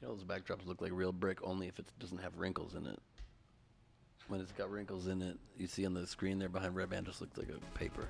You know, those backdrops look like real brick only if it doesn't have wrinkles in it. When it's got wrinkles in it, you see on the screen there behind Red Band just looks like a paper.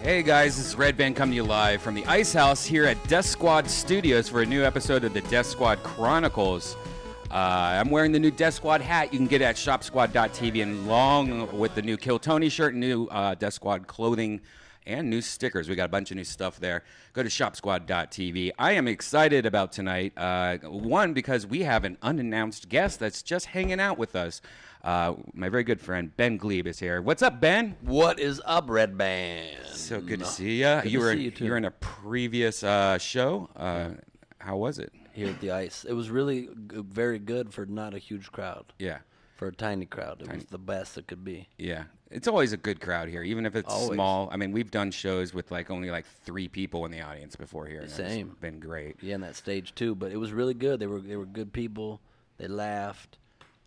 Hey guys, this is Red Band coming to you live from the Ice House here at Deathsquad Studios for a new episode of the Deathsquad Chronicles. I'm wearing the new Deathsquad hat. You can get it at shopsquad.tv, and along with the new Kill Tony shirt, new Deathsquad clothing, and new stickers. We got a bunch of new stuff there. Go to shopsquad.tv. I am excited about tonight. One, because we have an unannounced guest that's just hanging out with us. My very good friend Ben Glebe is here. What's up, Ben? What is up, Red Band? So good to see you. You were in a previous show. How was it? Here at the Ice. It was really very good for not a huge crowd. Yeah. For a tiny crowd. It was the best it could be. Yeah. It's always a good crowd here, even if it's always small. I mean, we've done shows with only 3 people in the audience before here. Same. It's been great. Yeah, and that stage too. But it was really good. They were good people. They laughed.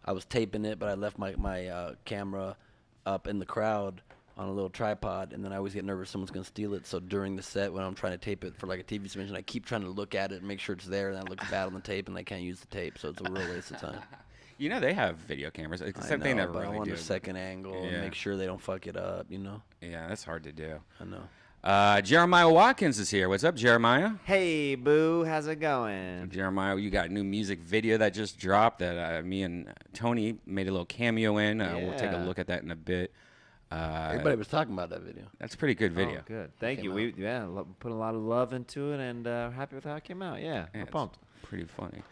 I was taping it, but I left my camera up in the crowd on a little tripod, and then I always get nervous someone's going to steal it. So during the set, when I'm trying to tape it for a TV submission, I keep trying to look at it and make sure it's there, and then it looks bad on the tape, and I can't use the tape, so it's a real waste of time. You know, they have video cameras, except they never but really I want do. a second angle and make sure they don't fuck it up, you know? Yeah, that's hard to do. I know. Jeremiah Watkins is here. What's up, Jeremiah? Hey, boo. How's it going? Jeremiah, you got a new music video that just dropped that me and Tony made a little cameo in. We'll take a look at that in a bit. Everybody was talking about that video. That's a pretty good video. Oh, good. Thank you. We put a lot of love into it, and happy with how it came out. Yeah, I'm pumped. Pretty funny.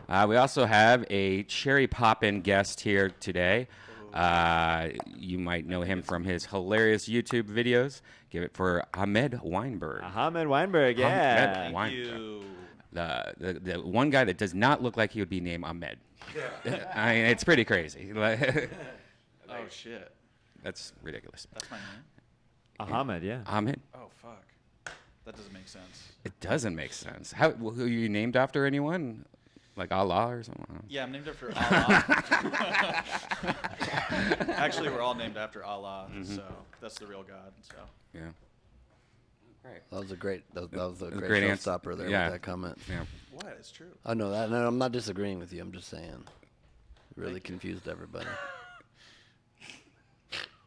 Yeah. We also have a cherry poppin' guest here today. You might know him from his hilarious YouTube videos. Give it for Ahmed Weinberg. Ahmed Weinberg, yeah. Ahmed Weinberg. The one guy that does not look like he would be named Ahmed. Yeah. I mean, it's pretty crazy. Oh, shit. That's ridiculous. That's my name? Ahmed, yeah. Ahmed. Oh, fuck. That doesn't make sense. It doesn't make sense. Who you named after anyone? Like Allah or something? Yeah, I'm named after Allah. Actually, we're all named after Allah, so that's the real God. So yeah. Great. That was a great great showstopper there with that comment. Yeah. what? It's true. I know that. No, I'm not disagreeing with you. I'm just saying. It really confused everybody.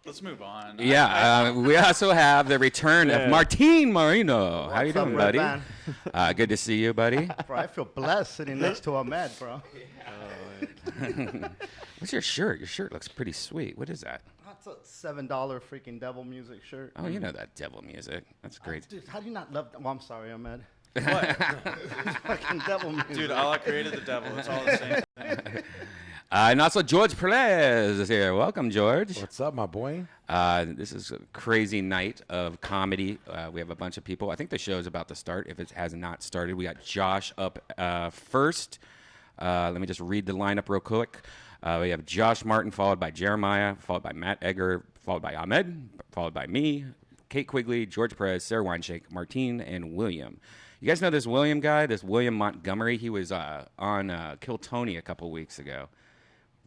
Let's move on. Yeah, we also have the return of Martin Marino. How you What's up, doing, Red buddy? Good to see you, buddy. Bro, I feel blessed sitting next to Ahmed, bro. What's your shirt? Your shirt looks pretty sweet. What is that? That's a $7 freaking devil music shirt. Oh, you know that devil music. That's great. Dude, how do you not love that? Well, I'm sorry, Ahmed. What? Fucking devil music. Dude, Allah created the devil. It's all the same thing. And also George Perez is here. Welcome, George. What's up, my boy? This is a crazy night of comedy. We have a bunch of people. I think the show is about to start. If it has not started, we got Josh up first. Let me just read the lineup real quick. We have Josh Martin, followed by Jeremiah, followed by Matt Egger, followed by Ahmed, followed by me, Kate Quigley, George Perez, Sarah Weinshake, Martine, and William. You guys know this William guy, this William Montgomery? He was on Kill Tony a couple weeks ago.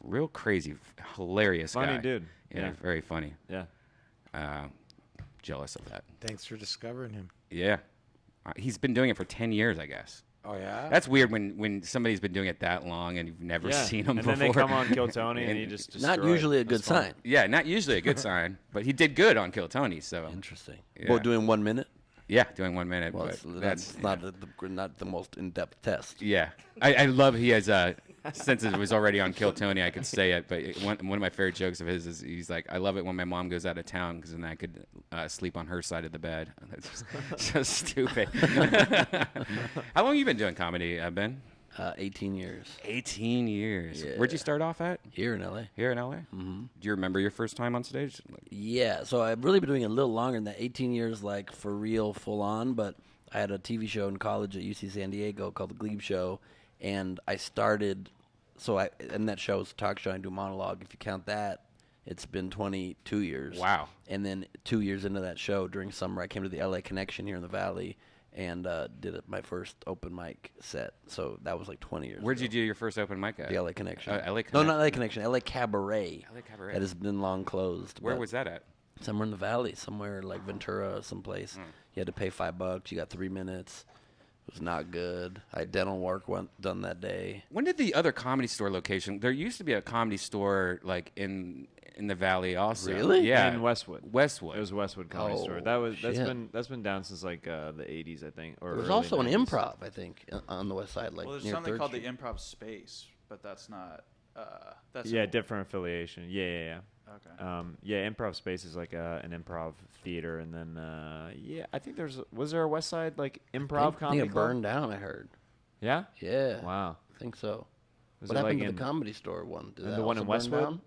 Real crazy, hilarious guy. Funny dude. Yeah, very funny. Yeah. Jealous of that. Thanks for discovering him. Yeah. He's been doing it for 10 years, I guess. Oh, yeah? That's weird when somebody's been doing it that long and you've never seen him before. And then they come on Kill Tony and he just destroys. Not usually a good sign. Yeah, not usually a good sign. But he did good on Kill Tony, so. Interesting. Yeah. Well, doing 1 minute? Yeah, doing 1 minute. Well, but that's not the most in-depth test. Yeah. I love he has since it was already on Kill Tony, I could say it. But one of my favorite jokes of his is he's like, I love it when my mom goes out of town because then I could sleep on her side of the bed. That's so stupid. How long have you been doing comedy, Ben? 18 years. 18 years. Yeah. Where'd you start off at? Here in L.A. Here in L.A.? Mm-hmm. Do you remember your first time on stage? Yeah, so I've really been doing it a little longer than that. 18 years, like, for real, full on. But I had a TV show in college at UC San Diego called The Glebe Show, and I started. And that show was a talk show. I do monologue. If you count that, it's been 22 years. Wow. And then 2 years into that show, during summer, I came to the LA Connection here in the Valley and did my first open mic set. So that was like 20 years Where'd ago. you do your first open mic at? The LA Connection. LA No, Connection. not LA Connection. LA Cabaret. LA Cabaret. That has been long closed. Where but was that at? somewhere in the Valley, somewhere like Ventura, someplace. You had to pay $5. You got 3 minutes. It was not good. I had dental work done that day. When did the other Comedy Store location? There used to be a Comedy Store like in the Valley also. Really? Yeah. In Westwood. Westwood. It was Westwood Comedy Oh, Store. shit. That's been down since like the 80s, I think. Or There was early also an 90s. improv, I think, on the west side, like Well, there's near something 3rd called Street. the Improv Space, but that's not. That's Yeah, different affiliation. Yeah. Okay. Yeah, Improv Space is like an improv theater, and then I think was there a West Side like improv I comedy think it club? burned down, I heard. Yeah. Yeah. Wow. I think so. Was What it happened like to the Comedy Store one? Did and that the one also in burn Westwood? down?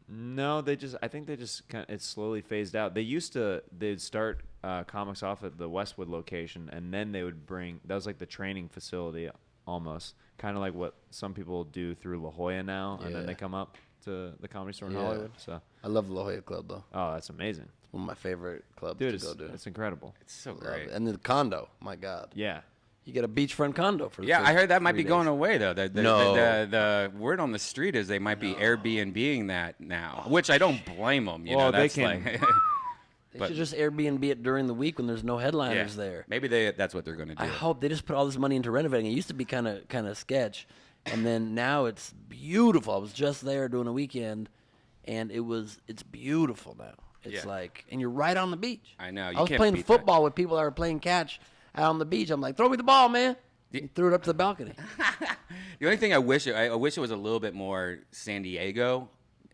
No, I think they just it slowly phased out. They'd start comics off at the Westwood location, and then they would that was like the training facility almost, kind of like what some people do through La Jolla now, and then Yeah. they come up to the Comedy Store in Yeah. Hollywood. So, I love the La Jolla Club, though. oh, that's amazing, It's one of my favorite clubs dude. to go to. It's incredible. It's so Love great. it. And the condo, my God. Yeah. You get a beachfront condo for the Yeah, first I heard that might 3 be days. going away though. No. The word on the street is they might be Airbnb-ing that now, which I don't blame them. You Well, know, they that's can- like, They but- should just Airbnb it during the week when there's no headliners yeah. there. Maybe that's what they're going to do. I hope they just put all this money into renovating. It used to be kind of sketch, and then now it's beautiful. I was just there doing a weekend, and it's beautiful now. It's Yeah. like, and you're right on the beach. I know, you I was can't playing beat that. football with people that were playing catch out on the beach. I'm like, throw me the ball, man. He threw it up to the balcony. The only thing I wish it was a little bit more San Diego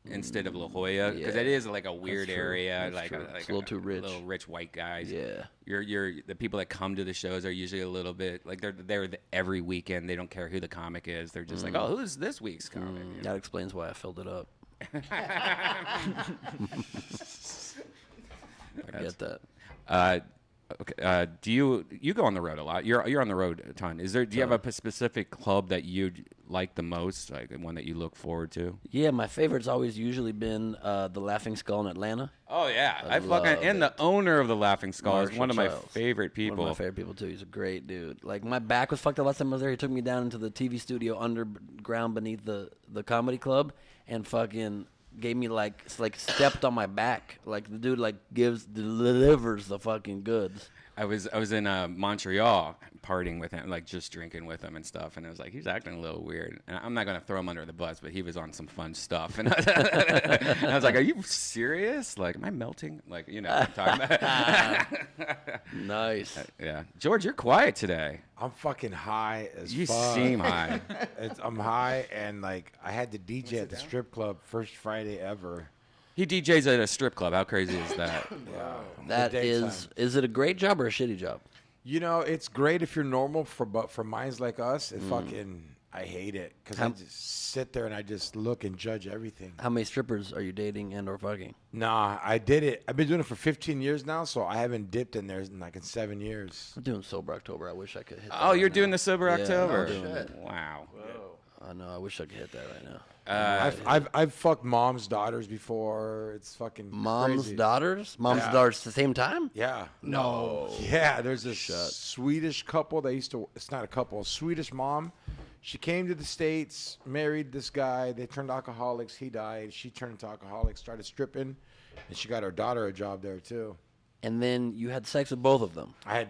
instead of La Jolla, because yeah. it is like a weird true. area, That's like true. like It's a little too rich. little rich white guys. Yeah. You're the people that come to the shows are usually a little bit like they're every weekend. They don't care who the comic is. They're just like, oh, who's this week's comic? You know? That explains why I filled it up. I get that. Okay. Do you go on the road a lot? You're on the road a ton. Do you have a specific club that you like the most, like the one that you look forward to? Yeah, my favorite's always usually been the Laughing Skull in Atlanta. Oh yeah, I love fucking and the owner of the Laughing Skull is Marshall one of my Childs. favorite people. One of my favorite people too. He's a great dude. Like my back was fucked up last time I was there. He took me down into the TV studio underground beneath the comedy club and fucking gave me like stepped on my back. Like the dude like delivers the fucking goods. I was in Montreal partying with him, like just drinking with him and stuff, and it was like he's acting a little weird. And I'm not gonna throw him under the bus, but he was on some fun stuff, and I was like, "Are you serious? Like, am I melting? Like, you know what I'm talking about?" Nice. Yeah, George, you're quiet today. I'm fucking high as You fuck. seem high. I'm high, and like I had to DJ at the strip club first Friday ever. He DJs at a strip club. How crazy is that? That The daytime. is it a great job or a shitty job? You know, it's great if you're normal, but for minds like us, it fucking I hate it because I just sit there and I just look and judge everything. How many strippers are you dating and or fucking? Nah, I did it. I've been doing it for 15 years now, so I haven't dipped in there in 7 years. I'm doing Sober October. I wish I could hit that. Oh, right you're now. doing the Sober Yeah, October. I'm doing it. Wow. I know. I wish I could hit that right now. I've fucked moms' daughters before. It's fucking Mom's crazy. daughters? Mom's Yeah. daughters at the same time? Yeah. No. Yeah, there's this Swedish couple. It's not a couple, a Swedish mom. She came to the States, married this guy. They turned alcoholics. He died. She turned into alcoholics, started stripping, and she got her daughter a job there too. And then you had sex with both of them. I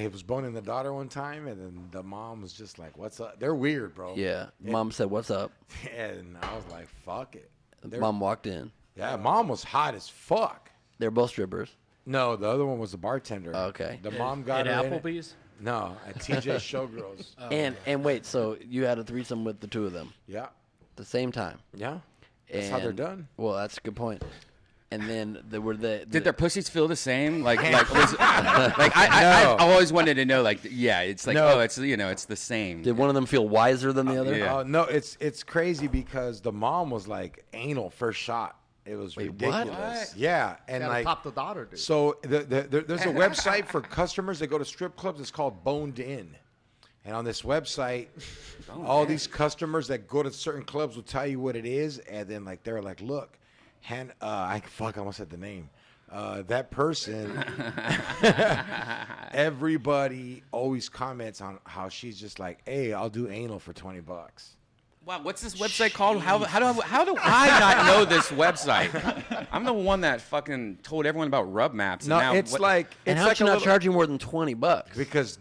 was boning the daughter one time, and then the mom was just like, "What's up?" They're weird, bro. Yeah. Mom said, "What's up?" And I was like, "Fuck it." Mom walked in. Yeah, mom was hot as fuck. They're both strippers. No, the other one was the bartender. Okay. The mom got At her in it. Applebee's? No, at TJ Showgirls. And wait, so you had a threesome with the two of them Yeah, at the same time? yeah. That's how they're And- done. Well, that's a good point. And then there were Did their pussies feel the same? I always wanted to know. Like, yeah, it's like, No. oh, it's it's the same. Did one of them feel wiser than the other? yeah. No, it's crazy because the mom was like anal first shot. It was Wait, ridiculous. what? Yeah, and Gotta like top the daughter, dude. so there's a website for customers that go to strip clubs. It's called Boned In. And on this website, all these customers that go to certain clubs will tell you what it is, and then like they're like, look, I almost said the name. That person, everybody always comments on how she's just like, hey, I'll do anal for $20. Wow, what's this website called? How do I not know this website? I'm the one that fucking told everyone about Rub Maps. No, now it's like And it's how's like she a not little, charging more than $20? because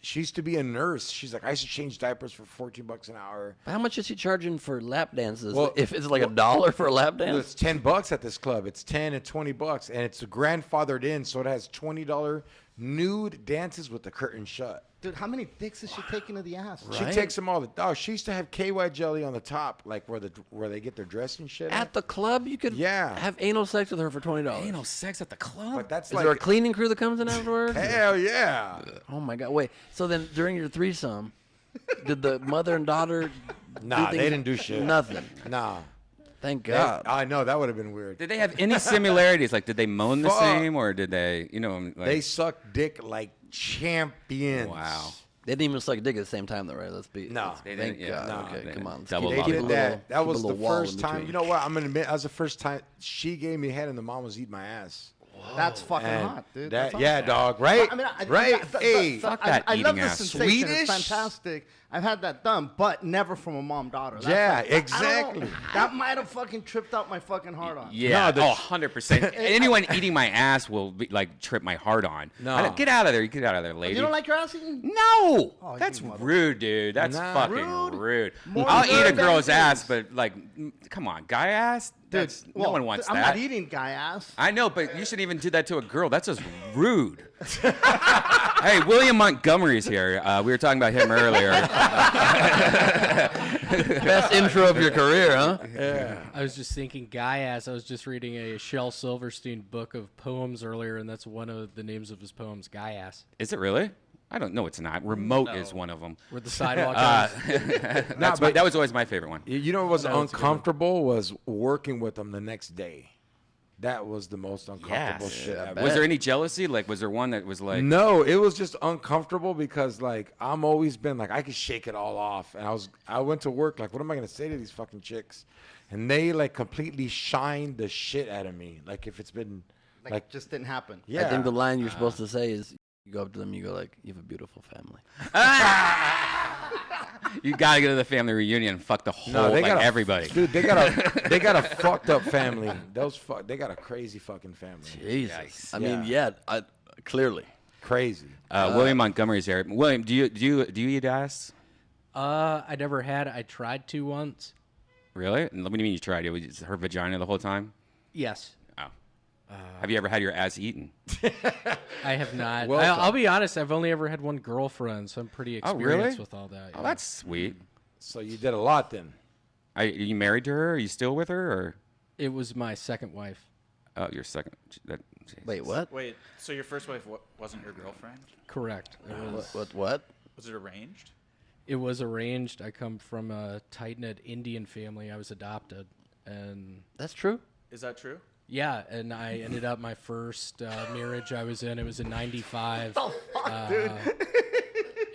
she used to be a nurse. She's like, I used to change diapers for $14 an hour. How much is she charging for lap dances? Well, if it's like $1 for a lap No, dance? it's $10 at this club. It's 10 and $20, and it's grandfathered in, so it has $20 nude dances with the curtain shut. Dude, how many dicks is she taking to the ass? Right. She takes them all. She used to have KY jelly on the top, like where they get their dress and shit. At the club, you could Yeah. have anal sex with her for $20. Anal sex at the club? But that's Is like there a cleaning crew that comes in afterwards? hell yeah. Oh my God! Wait. So then, during your threesome, did the mother and daughter? Nah, do they things- didn't do shit. Nothing. Nah. Thank God. I know that would have been weird. Did they have any similarities? Like, did they moan the Fuck. same, or did they, like, They suck dick like champions. Wow. They didn't even suck dick at the same time, though, right? No. They Thank didn't, yeah. God. No, Okay, they come didn't. on. Let's Double keep- They keep did a that. little- That keep a was the little wall in first time. between. You know what? I'm gonna admit, that was the first time she gave me head and the mom was eating my ass. That's fucking And hot, dude. that, That's yeah, awesome. dog. Right? I mean, right? Hey, fuck that I love eating the ass. sensation. Swedish? It's fantastic. I've had that done, but never from a mom-daughter. That's Yeah, like- I don't know. exactly. That might have fucking tripped out my fucking heart on. Yeah, No, the- 100%. Anyone eating my ass will trip my heart on. No. Get out of there. You get out of there, lady. You don't like your ass eaten? No, Oh, that's you mother- rude, dude. That's Nah. fucking rude. More I'll eat a rude than girl's things. ass, but come on, guy ass. Dude, No one wants I'm that. not eating guy ass. I know, but you shouldn't even do that to a girl. That's just rude. Hey, William Montgomery's here. We were talking about him earlier. Best intro of your career, huh? yeah. I was just thinking guy ass. I was just reading a Shel Silverstein book of poems earlier, and that's one of the names of his poems, guy ass. Is it really? I don't know. It's not. Remote is one of them. Where the sidewalk That was always my favorite one. You know what was No, it's a good one. uncomfortable was working with them the next day. That was the most uncomfortable Yes. shit ever. bet. Was there any jealousy? Like, was there one that was like, No, it was just uncomfortable because like I'm always been like I could shake it all off, and I went to work like, what am I gonna say to these fucking chicks? And they like completely shined the shit out of me. Like if it's been Like, just didn't happen. yeah, I think the line you're supposed to say is, you go up to them, you go like, you have a beautiful family. you gotta go to the family reunion and fuck the whole, everybody? Dude, they got a fucked up family. They got a crazy fucking family. Jesus. Yikes. I mean, yeah, clearly. Crazy. William Montgomery's here. William, do you eat ass? I never had. I tried to once. Really? And what do you mean you tried it? Was her vagina the whole time? Yes. Oh. Have you ever had your ass eaten? I have not. Welcome. I'll be honest. I've only ever had one girlfriend, so I'm pretty Oh, experienced really? with all that. Oh, yeah. that's sweet. So you did a lot then. Are you married to her? Are you still with her? Or It was my second wife. oh, your second? Wait, what? Wait, so your first wife wasn't your girlfriend? Correct. It was. What? Was it arranged? It was arranged. I come from a tight-knit Indian family. I was adopted, and That's true? Is that true? yeah, and I ended up my first marriage I was in. It was in '95.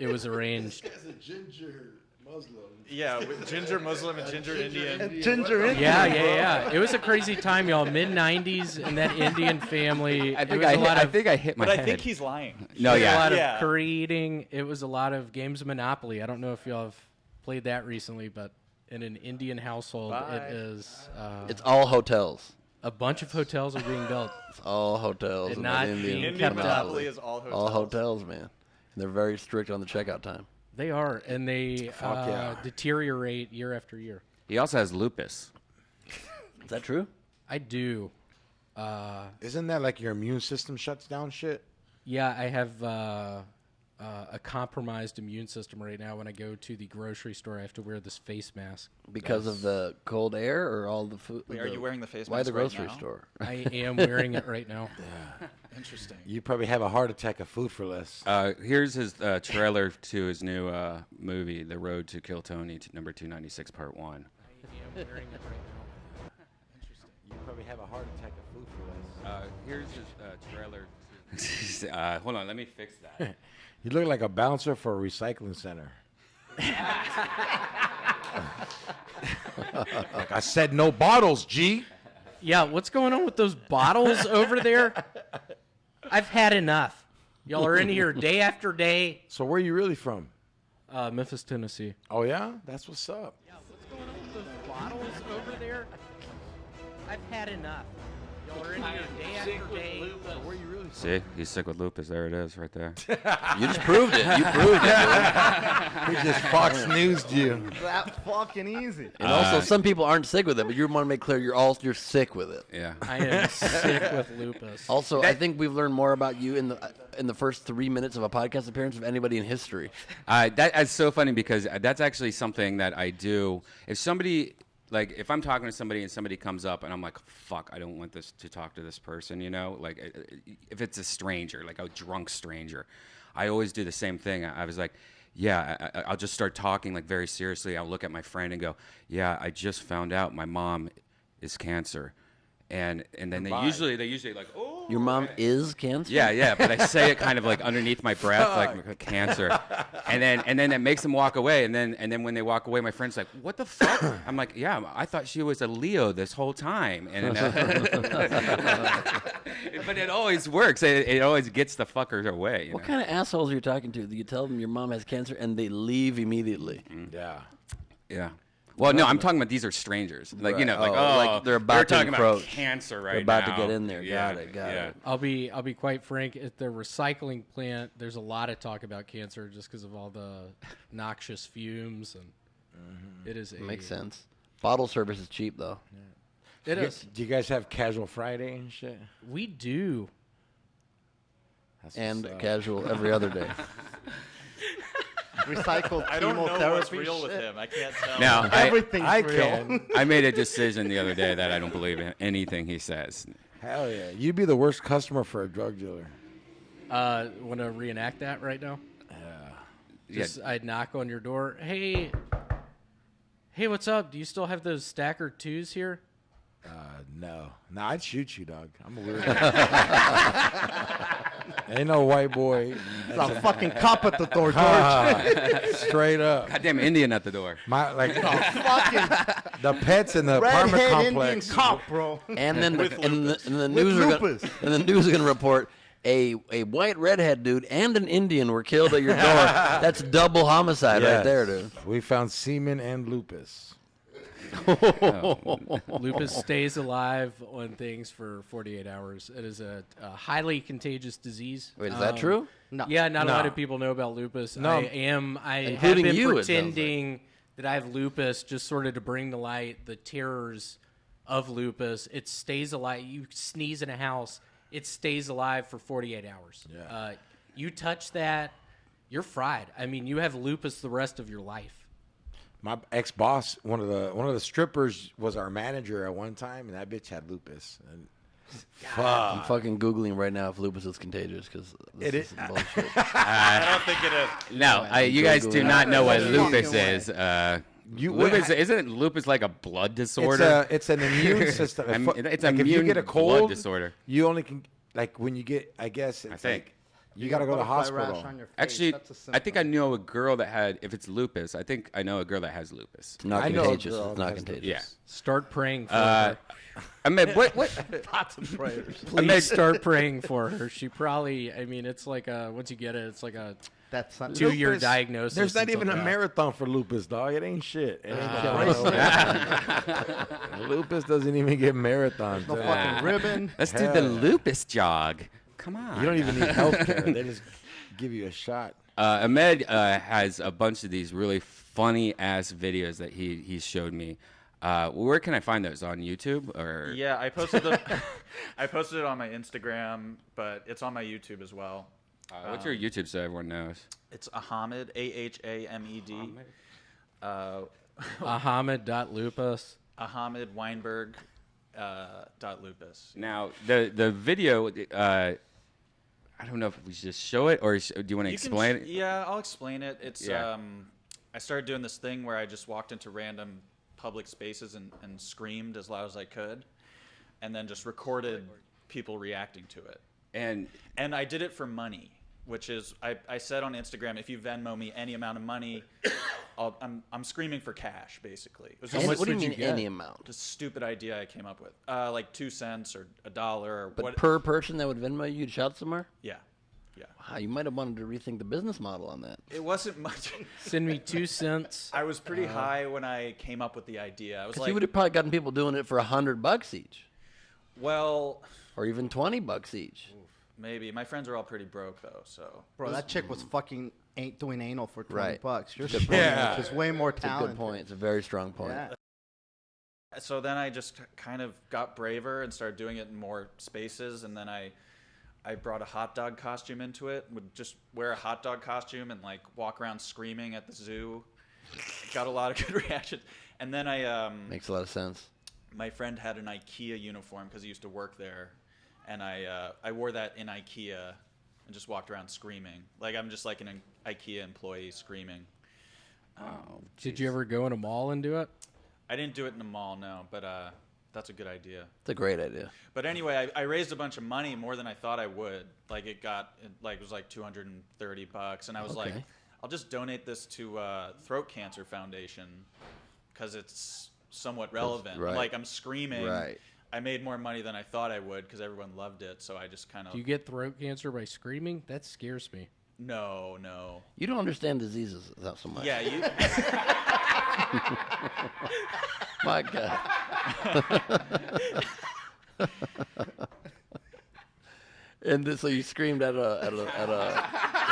It was arranged. As a ginger Muslim. Yeah, with ginger Muslim and ginger Indian. Ginger Indian. Yeah. It was a crazy time, y'all. Mid '90s, and that Indian family. I it think was I a hit, lot I of. think I hit my But head. I think he's lying. No, It was a yeah. lot Yeah. of curry eating. It was a lot of games of Monopoly. I don't know if y'all have played that recently, but in an Indian household, Bye. it is It's all hotels. a bunch of hotels are being built. It's all hotels. And in not that being Indian Indian kept Monopoly monopoly. is all hotels. All hotels, man. And they're very strict on the checkout time. They are, and they yeah. deteriorate year after year. He also has lupus. Is that true? I do. Isn't that like your immune system shuts down shit? Yeah, I have a compromised immune system right now. When I go to the grocery store, I have to wear this face mask. Because of the cold air or all the food? Wait, are you wearing the face Why mask the right grocery now? store? I am wearing it right now. Interesting. You probably have a heart attack of food for less. Here's his trailer to his new movie, The Road to Kill Tony, number 296, part 1. I am wearing it right now. probably have a heart attack of food for less. Here's his trailer. Hold on, let me fix that. You look like a bouncer for a recycling center. Like I said, no bottles, G. Yeah, what's going on with those bottles over there? I've had enough. Y'all are in here day after day. So where are you really from? Memphis, Tennessee. Oh, yeah? That's what's up. Yeah, what's going on with those bottles over there? I've had enough. Y'all are in here day after day. So where are you really from? See, he's sick with lupus. There it is, right there. You just proved it. You proved it. We just Fox News'd you. That fucking easy. And also, some people aren't sick with it, but you want to make clear you're sick with it. Yeah. I am sick with lupus. Also, I think we've learned more about you in the first 3 minutes of a podcast appearance of anybody in history. That's so funny because that's actually something that I do. If somebody, like, if I'm talking to somebody and somebody comes up and I'm like, fuck, I don't want this to talk to this person, you know? Like, if it's a stranger, like a drunk stranger, I always do the same thing. I was like, yeah, I'll just start talking, like, very seriously. I'll look at my friend and go, yeah, I just found out my mom is cancer. And then they usually like, oh. Your mom is cancer? Yeah, but I say it kind of like underneath my breath, like cancer, and then it makes them walk away, and then when they walk away, my friend's like, "What the fuck?" I'm like, "Yeah, I thought she was a Leo this whole time," and but it always works. It always gets the fuckers away. You What know? kind of assholes are you talking to? You tell them your mom has cancer and they leave immediately. Yeah. Yeah. Well, no, I'm talking about these are strangers. Like, you know, like, like they're about they're to talking encroach. about cancer right They're about now. to get in there. Yeah, Got it. I'll be quite frank. At the recycling plant, there's a lot of talk about cancer just because of all the noxious fumes, and it is Makes sense. Bottle service is cheap, though. It is. Do you guys have Casual Friday and shit? We do. That's And what's up. casual every other day. Recycled I don't know what's chemotherapy real with shit. him. I can't tell. Now, Everything's I real. can. I made a decision the other day that I don't believe in anything he says. Hell yeah. You'd be the worst customer for a drug dealer. Want to reenact that right now? Just I'd knock on your door. Hey, what's up? Do you still have those stacker twos here? No. No, I'd shoot you, dog. I'm a weird Ain't no white boy. There's a fucking cop at the door, George. Straight up. Goddamn Indian at the door. My like Fucking the pets in the apartment redhead Indian complex. cop, bro. And then With the news are gonna, lupus. and the news are going to report a white redhead dude and an Indian were killed at your door. That's double homicide right Yes. there, dude. We found semen and lupus. Lupus stays alive on things for 48 hours. It is a highly contagious disease. Wait, is that true? No. Yeah, not a No. lot of people know about lupus. No. I have Including been you, it sounds like. pretending that I have lupus just sort of to bring to light the terrors of lupus. It stays alive. You sneeze in a house, it stays alive for 48 hours. Yeah. You touch that, you're fried. I mean, you have lupus the rest of your life. My ex-boss, one of the strippers, was our manager at one time, and that bitch had lupus. And I'm fucking Googling right now if lupus is contagious because this It is is- some bullshit. I don't think it is. No, you guys do not know what lupus is. Lupus, isn't lupus like a blood disorder? It's an immune system. It's Like, an if you immune get a blood cold disorder. You only can when you get. I guess it's think. like you got to go to the Butterfly hospital. rash on your face. Actually, That's a I think I symptom. know a girl that had. If it's lupus, I think I know a girl that has lupus. It's not I know a contagious. girl It's that not has contagious. Yeah. Start praying for her. I mean, what? Lots of prayers. Please start praying for her. She probably, I mean, it's like once you get it, it's like a That's 2-year Lupus, diagnosis. There's not and even a stuff like that. marathon for lupus, dog. It ain't shit. It ain't lupus doesn't even get marathons. No fucking ribbon. Let's do the lupus jog. Come on. You don't even need health care. They just give you a shot. Ahmed has a bunch of these really funny ass videos that he showed me. Where can I find those, on YouTube or? Yeah, I posted them. I posted it on my Instagram, but it's on my YouTube as well. What's your YouTube so everyone knows? It's Ahamed, Ahamed. Ahmed.lupus. Ahamed Weinberg. .lupus. Now the video. I don't know if we should just show it or do you want to explain it? Yeah, I'll explain it. It's Yeah. I started doing this thing where I just walked into random public spaces and screamed as loud as I could. and then just recorded people reacting to it. And I did it for money, which is I said on Instagram, if you Venmo me any amount of money, I'm screaming for cash, basically. It was just What do you mean any amount? a stupid idea I came up with, like 2 cents or $1 or But what? per person that would Venmo you, you'd shout somewhere? Yeah. Wow, you might have wanted to rethink the business model on that. It wasn't much. Send me 2 cents. I was pretty high when I came up with the idea. I was Because like, you would have probably gotten people doing it for $100 each, well, or even $20 each. maybe. My friends are all pretty broke though, so. Bro, that chick was fucking ain't doing anal for $20. Right. You're Good screwing point. Just way more It's a talent. good point. It's a very strong point. Yeah. So then I just kind of got braver and started doing it in more spaces, and then I brought a hot dog costume into it. Would just wear a hot dog costume and like walk around screaming at the zoo. Got a lot of good reactions. And then Makes a lot of sense. my friend had an IKEA uniform because he used to work there, and I wore that in IKEA and just walked around screaming. Like I'm just like an IKEA employee screaming. Did you ever go in a mall and do it? I didn't do it in the mall, no, but that's a good idea. It's a great idea. But anyway, I raised a bunch of money, more than I thought I would. Like it was like $230, and I was like, Okay. I'll just donate this to Throat Cancer Foundation because it's somewhat relevant. right. Like I'm screaming. Right. I made more money than I thought I would because everyone loved it. So I just kind of Do you get throat cancer by screaming? That scares me. no. You don't understand diseases that so much. Yeah, you. My God. And so you screamed at a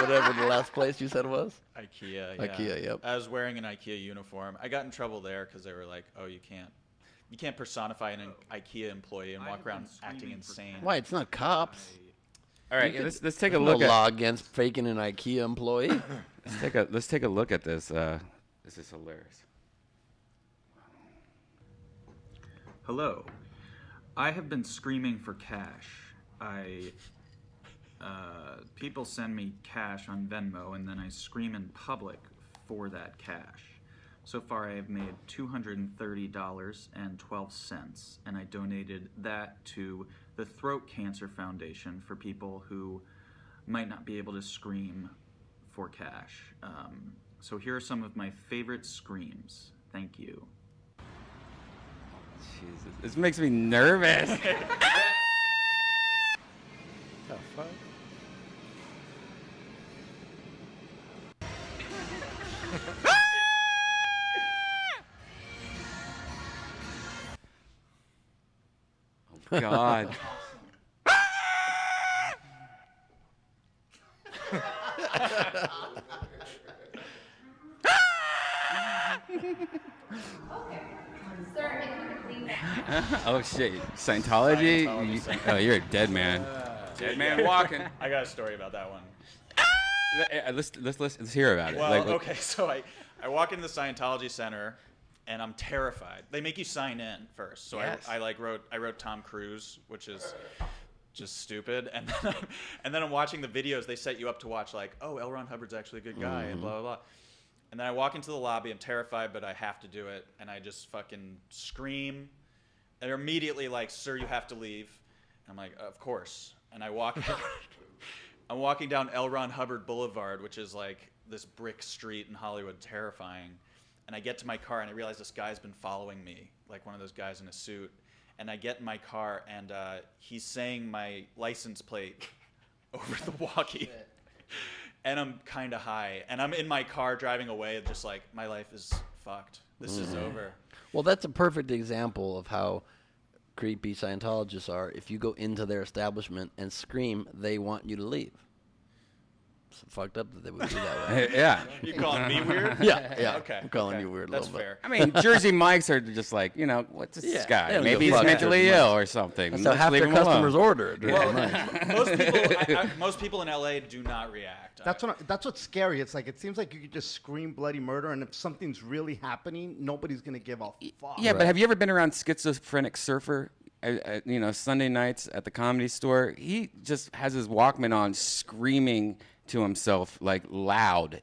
whatever the last place you said was? IKEA. Yeah. IKEA, yep. I was wearing an IKEA uniform. I got in trouble there because they were like, "Oh, you can't personify an IKEA employee and walk around acting insane." Why? It's not cops. all right, let's take a No look at law against faking an IKEA employee. let's take a look at this. This is hilarious. Hello. I have been screaming for cash. People send me cash on Venmo, and then I scream in public for that cash. So far, I have made $230.12, and I donated that to the Throat Cancer Foundation for people who might not be able to scream for cash. So here are some of my favorite screams. Thank you. Jesus, this makes me nervous. Oh, God. Sir, if you could leave that. Oh shit, Scientology? Scientology. Oh, you're a dead man. Dead man walking. I got a story about that one. Let's hear about it. Well, Like, okay, so I walk into the Scientology Center, and I'm terrified. They make you sign in first. So Yes. I wrote Tom Cruise, which is just stupid. And then I'm watching the videos. They set you up to watch like, oh, L. Ron Hubbard's actually a good guy, and blah blah blah. And then I walk into the lobby. I'm terrified, but I have to do it, and I just fucking scream. And they're immediately like, "Sir, you have to leave." And I'm like, "Of course." And I walk. I'm walking down L. Ron Hubbard Boulevard, which is like this brick street in Hollywood, terrifying. And I get to my car, and I realize this guy's been following me, like one of those guys in a suit. And I get in my car, and he's saying my license plate over the walkie. And I'm kind of high. And I'm in my car driving away, just like, my life is fucked. This is over. Well, that's a perfect example of how creepy Scientologists are. If you go into their establishment and scream, they want you to leave. It's fucked up that they would do that way. yeah. You calling me weird? Yeah. Okay. I'm calling okay. you weird a That's little bit. fair. I mean, Jersey Mikes are just like, what's this Yeah, they guy? don't Maybe give a he's fuck, mentally Jersey ill Mike's. or something. That's how Let's half leave their him alone. customers ordered. Most people in LA do not react. That's what's scary. It's like it seems like you could just scream bloody murder, and if something's really happening, nobody's gonna give a fuck. Yeah, but have you ever been around Schizophrenic Surfer? Sunday nights at the Comedy Store, he just has his Walkman on, screaming to himself like loud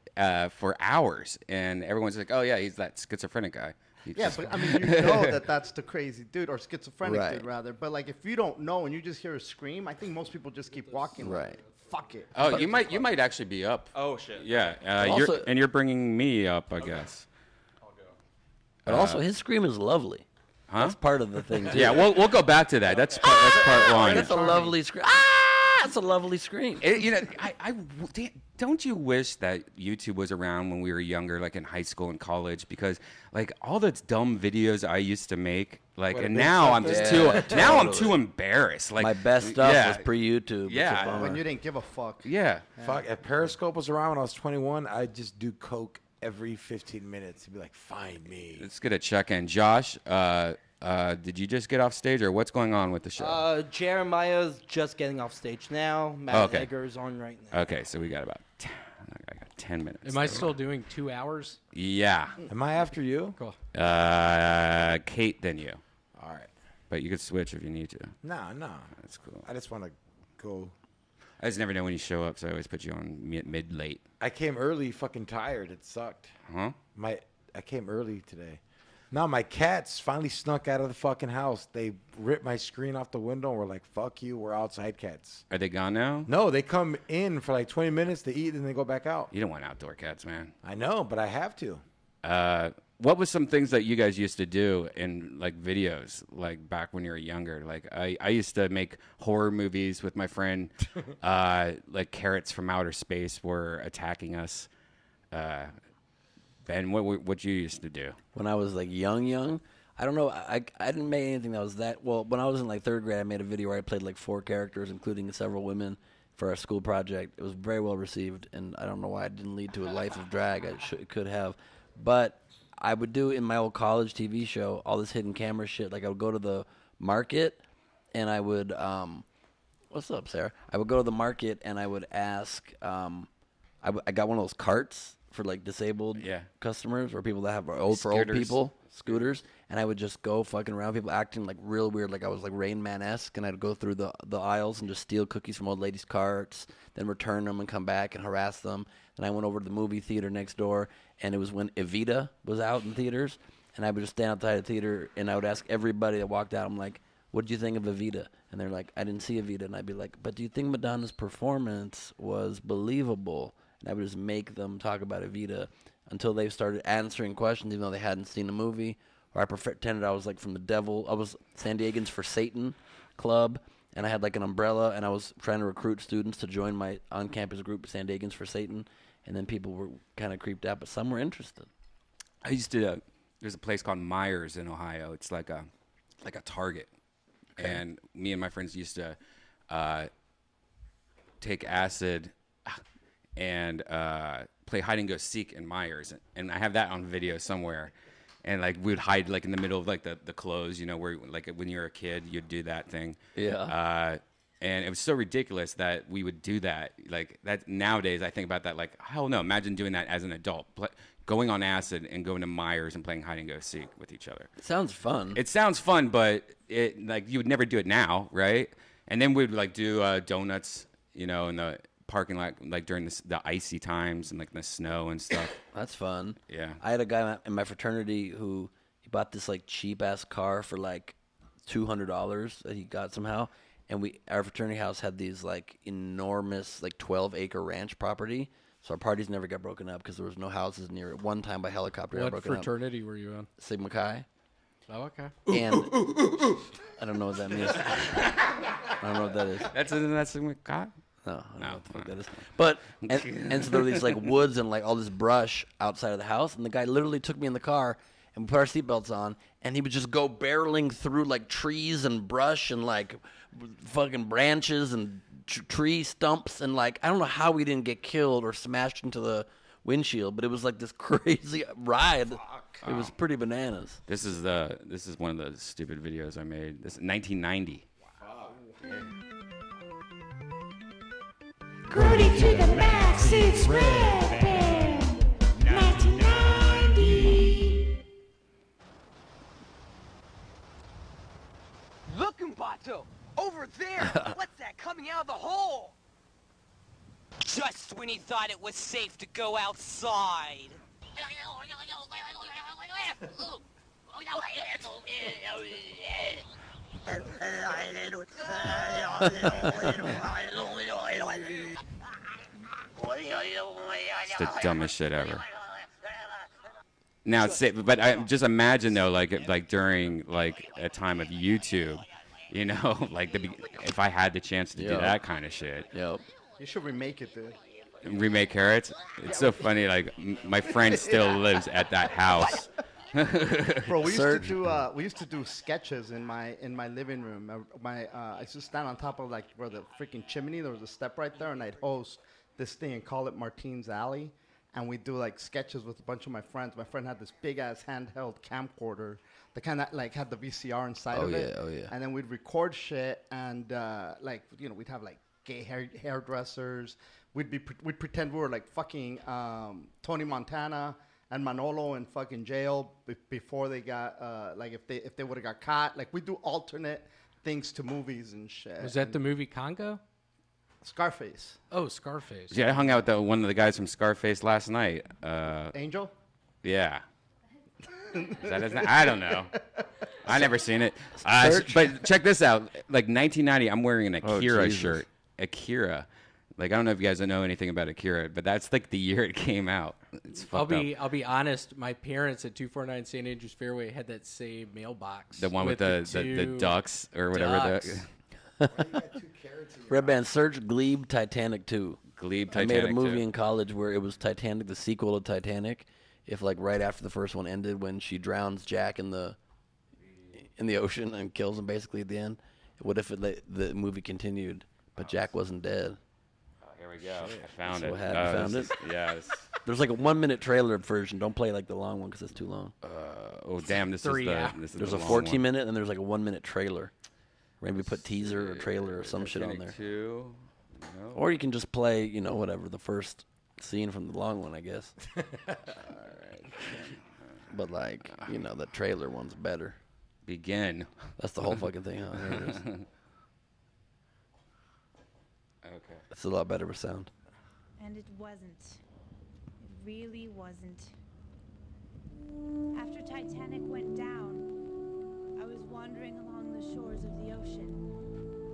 for hours, and everyone's like, "Oh yeah, he's that schizophrenic guy." Yeah, but I mean, you know that that's the crazy dude or schizophrenic Right. dude rather. But like, if you don't know and you just hear a scream, I think most people just keep walking. Like, Right. fuck it. Oh, you might actually be up. Oh shit. Yeah, Also- you're bringing me up, I guess. But also, his scream is lovely. Huh? That's part of the thing, too. Yeah, we'll go back to that. That's part one. That's a lovely scream. Ah! That's a lovely scream. You know, don't you wish that YouTube was around when we were younger, like in high school and college? Because like all the dumb videos I used to make, like, What, a and big now stuff I'm just Yeah, too now I'm totally. too embarrassed. Like My best stuff yeah, was pre-YouTube. It's a Yeah. bummer. When you didn't give a fuck. Yeah. Fuck, if Periscope was around when I was 21, I'd just do coke every 15 minutes. He'd be like, find me. Let's get a check in. Josh, did you just get off stage, or what's going on with the show? Jeremiah's just getting off stage now. Matt Okay. Egger's on right now. Okay, so we got about I got 10 minutes. Am I still doing 2 hours? Yeah. Am I after you? Cool. Kate, then you. All right. But you could switch if you need to. No. That's cool. I just want to go. I just never know when you show up, so I always put you on mid-late. I came early, fucking tired. It sucked. Huh? I came early today. No, my cats finally snuck out of the fucking house. They ripped my screen off the window and were like, fuck you, we're outside cats. Are they gone now? No, they come in for like 20 minutes to eat and they go back out. You don't want outdoor cats, man. I know, but I have to. What was some things that you guys used to do in like videos, like back when you were younger? Like I used to make horror movies with my friend. Like carrots from outer space were attacking us. Ben, what you used to do? When I was like young, I don't know. I didn't make anything that was that well. When I was in like third grade, I made a video where I played like 4 characters, including several women, for our school project. It was very well received, and I don't know why it didn't lead to a life of drag. It could have, but I would do in my old college TV show all this hidden camera shit. Like I would go to the market, and I would what's up, Sarah? I would go to the market and I would ask. I got one of those carts for like disabled customers or people that have old people scooters, and I would just go fucking around people acting like real weird, like I was like Rain Man-esque, and I'd go through the aisles and just steal cookies from old ladies' carts, then return them and come back and harass them. And I went over to the movie theater next door, and it was when Evita was out in theaters, and I would just stand outside the theater and I would ask everybody that walked out, I'm like, what do you think of Evita? And they're like, I didn't see Evita. And I'd be like, but do you think Madonna's performance was believable? And I would just make them talk about Evita until they started answering questions, even though they hadn't seen the movie. Or I pretended I was like from the devil. I was San Diegans for Satan club, and I had like an umbrella, and I was trying to recruit students to join my on-campus group, San Diegans for Satan. And then people were kind of creeped out, but some were interested. I used to. There's a place called Myers in Ohio. It's like a Target, and me and my friends used to take acid and play hide and go seek in Myers, and I have that on video somewhere. And like we would hide like in the middle of like the clothes, you know, where like when you're a kid you'd do that thing. Yeah. And it was so ridiculous that we would do that. Like that nowadays, I think about that like hell no. Imagine doing that as an adult, going on acid and going to Myers and playing hide and go seek with each other. It sounds fun. It sounds fun, but it like you would never do it now, right? And then we'd like do donuts, you know, in the parking lot, like during the icy times and like the snow and stuff. That's fun. Yeah. I had a guy in my fraternity who he bought this like cheap ass car for like $200 that he got somehow, and our fraternity house had these like enormous like 12-acre ranch property. So our parties never got broken up because there was no houses near it. One time by helicopter, it got What broken fraternity were you in? up. Sigma Chi. Oh, okay. And I don't know what that means. I don't know what that is. That's Sigma Chi? No, I don't know what the fuck that is. But and so there were these like woods and like all this brush outside of the house, and the guy literally took me in the car and we put our seatbelts on, and he would just go barreling through like trees and brush and like fucking branches and tree stumps, and like I don't know how we didn't get killed or smashed into the windshield, but it was like this crazy ride. It was pretty bananas. This is one of the stupid videos I made. This is 1990. Grody to the max, it's Red Band 1990. Look, Umbato! Over there! What's that coming out of the hole? Just when he thought it was safe to go outside. It's the dumbest shit ever. Now, but I just imagine though, like during like a time of YouTube, you know, like if I had the chance to do that kind of shit. Yep. You should remake it, dude. Remake Carrots. It's so funny. Like my friend still lives at that house. Bro, we used to do sketches in my living room. I used to stand on top of like where the freaking chimney. There was a step right there, and I'd host this thing and call it Martine's Alley. And we do like sketches with a bunch of my friends. My friend had this big ass handheld camcorder, the kind that like had the VCR inside of it. Oh yeah. And then we'd record shit, and like we'd have like gay hairdressers. We'd pretend we were like fucking Tony Montana and Manolo in fucking jail before they got like if they would have got caught. Like we do alternate things to movies and shit. Was that the movie Congo? Scarface. Oh, Scarface. Yeah, I hung out with one of the guys from Scarface last night. Angel? Yeah. Is that his name? I don't know. I never seen it. But check this out. Like 1990, I'm wearing an Akira shirt. Akira. Like I don't know if you guys know anything about Akira, but that's like the year it came out. It's fucked up. I'll be honest. My parents at 249 St. Andrews Fairway had that same mailbox. The one with the ducks or whatever. Red Band, search Glebe Titanic 2. Glebe I Titanic made a movie 2. in college where it was Titanic, the sequel to Titanic. If like right after the first one ended, when she drowns Jack in the ocean and kills him basically at the end. What if the movie continued, but Jack wasn't dead? Oh, here we go. I found it. What happened? Found it? Yeah. There's like a 1 minute trailer version. Don't play like the long one because it's too long. Oh damn! This is there's a 14 minute and there's like a 1 minute trailer. Maybe put teaser or trailer or some shit on there. 2. No. Or you can just play, whatever, the first scene from the long one, I guess. All right. But like, the trailer one's better. Begin. That's the whole fucking thing, huh? There it is. Okay. It's a lot better with sound. And it wasn't. It really wasn't. After Titanic went down, I was wandering along the shores of the ocean.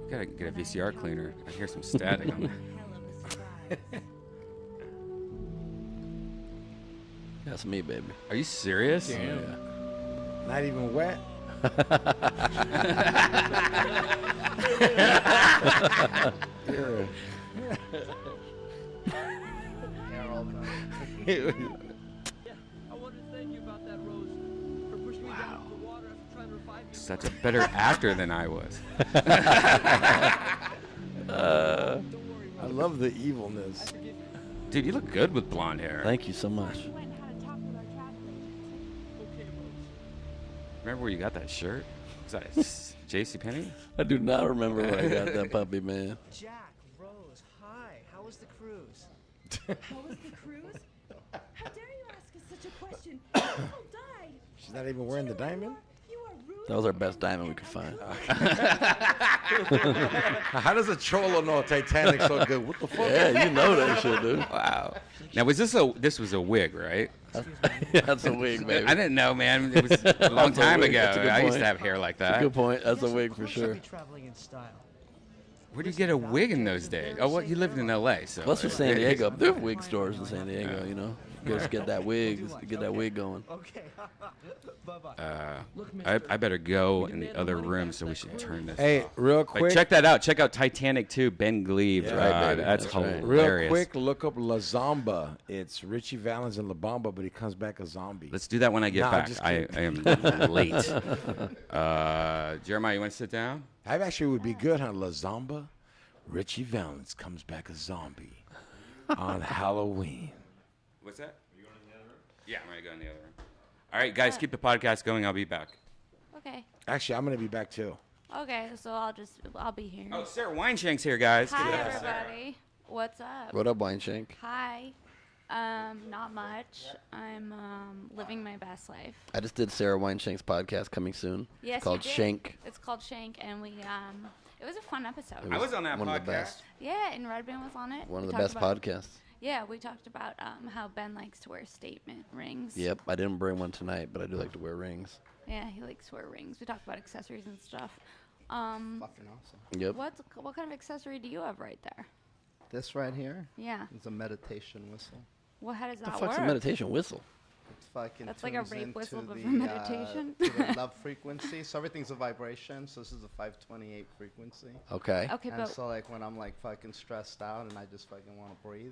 Gotta get a VCR cleaner. I hear some static on there. Hell of a surprise. That's me, baby. Are you serious? Yeah. Not even wet. Such a better actor than I was. I love the evilness. Dude, you look good with blonde hair. Thank you so much. Remember where you got that shirt? Was that JCPenney? I do not remember where I got that puppy, man. Jack, Rose, hi. How was the cruise? How was the cruise? How dare you ask us such a question? People died. She's not even wearing the diamond? That was our best diamond we could find. How does a cholo know Titanic's so good? What the fuck? Yeah, you know that shit, dude. Wow. Now, this was a wig, right? That's a wig, baby. I didn't know, man. It was a long time ago. I used to have hair like that. Good point. That's a wig for sure. Traveling in style. Where do you get a wig in those days? Oh, well, you lived in L.A., so. Plus, for San Diego, there are wig stores in San Diego. Just get that wig going. Okay. Bye-bye. I better go in the other room, so we should turn this Hey, off. real But quick. check that out. Check out Titanic 2, Ben Glebe. Yeah, right, baby. That's That's right. hilarious. Real quick, look up La Zamba. It's Richie Valens and La Bamba, but he comes back a zombie. Let's do that when I get Nah, back. just I kidding. am late. Jeremiah, you want to sit down? I actually would be good, huh? La Zamba. Richie Valens comes back a zombie on Halloween. What's that? Are you going in the other room? Yeah, I'm going to go in the other room. All right, guys, keep the podcast going. I'll be back. Okay. Actually, I'm going to be back too. Okay, so I'll be here. Oh, Sarah Weinshank's here, guys. Hi, Give it up for Sarah. everybody. What's up? What up, Wine Shank? Hi. Not much. I'm living my best life. I just did Sarah Weinshank's podcast coming soon. Yes, It's called you did. Shank. It's called Shank, and we it was a fun episode. I was on that one podcast. of the best. Yeah, and Red Band was on it. One of We the talked best about- podcasts. Yeah, we talked about how Ben likes to wear statement rings. Yep, I didn't bring one tonight, but I do like to wear rings. Yeah, he likes to wear rings. We talked about accessories and stuff. Fucking awesome. Yep. What kind of accessory do you have right there? This right here. Yeah. It's a meditation whistle. Well, how does The that fuck's work? a meditation whistle? It's fucking. That's like a tunes rape whistle, into but the, for meditation. To the love frequency. So everything's a vibration. So this is a 528 frequency. Okay. Okay, And but so like when I'm like fucking stressed out and I just fucking want to breathe.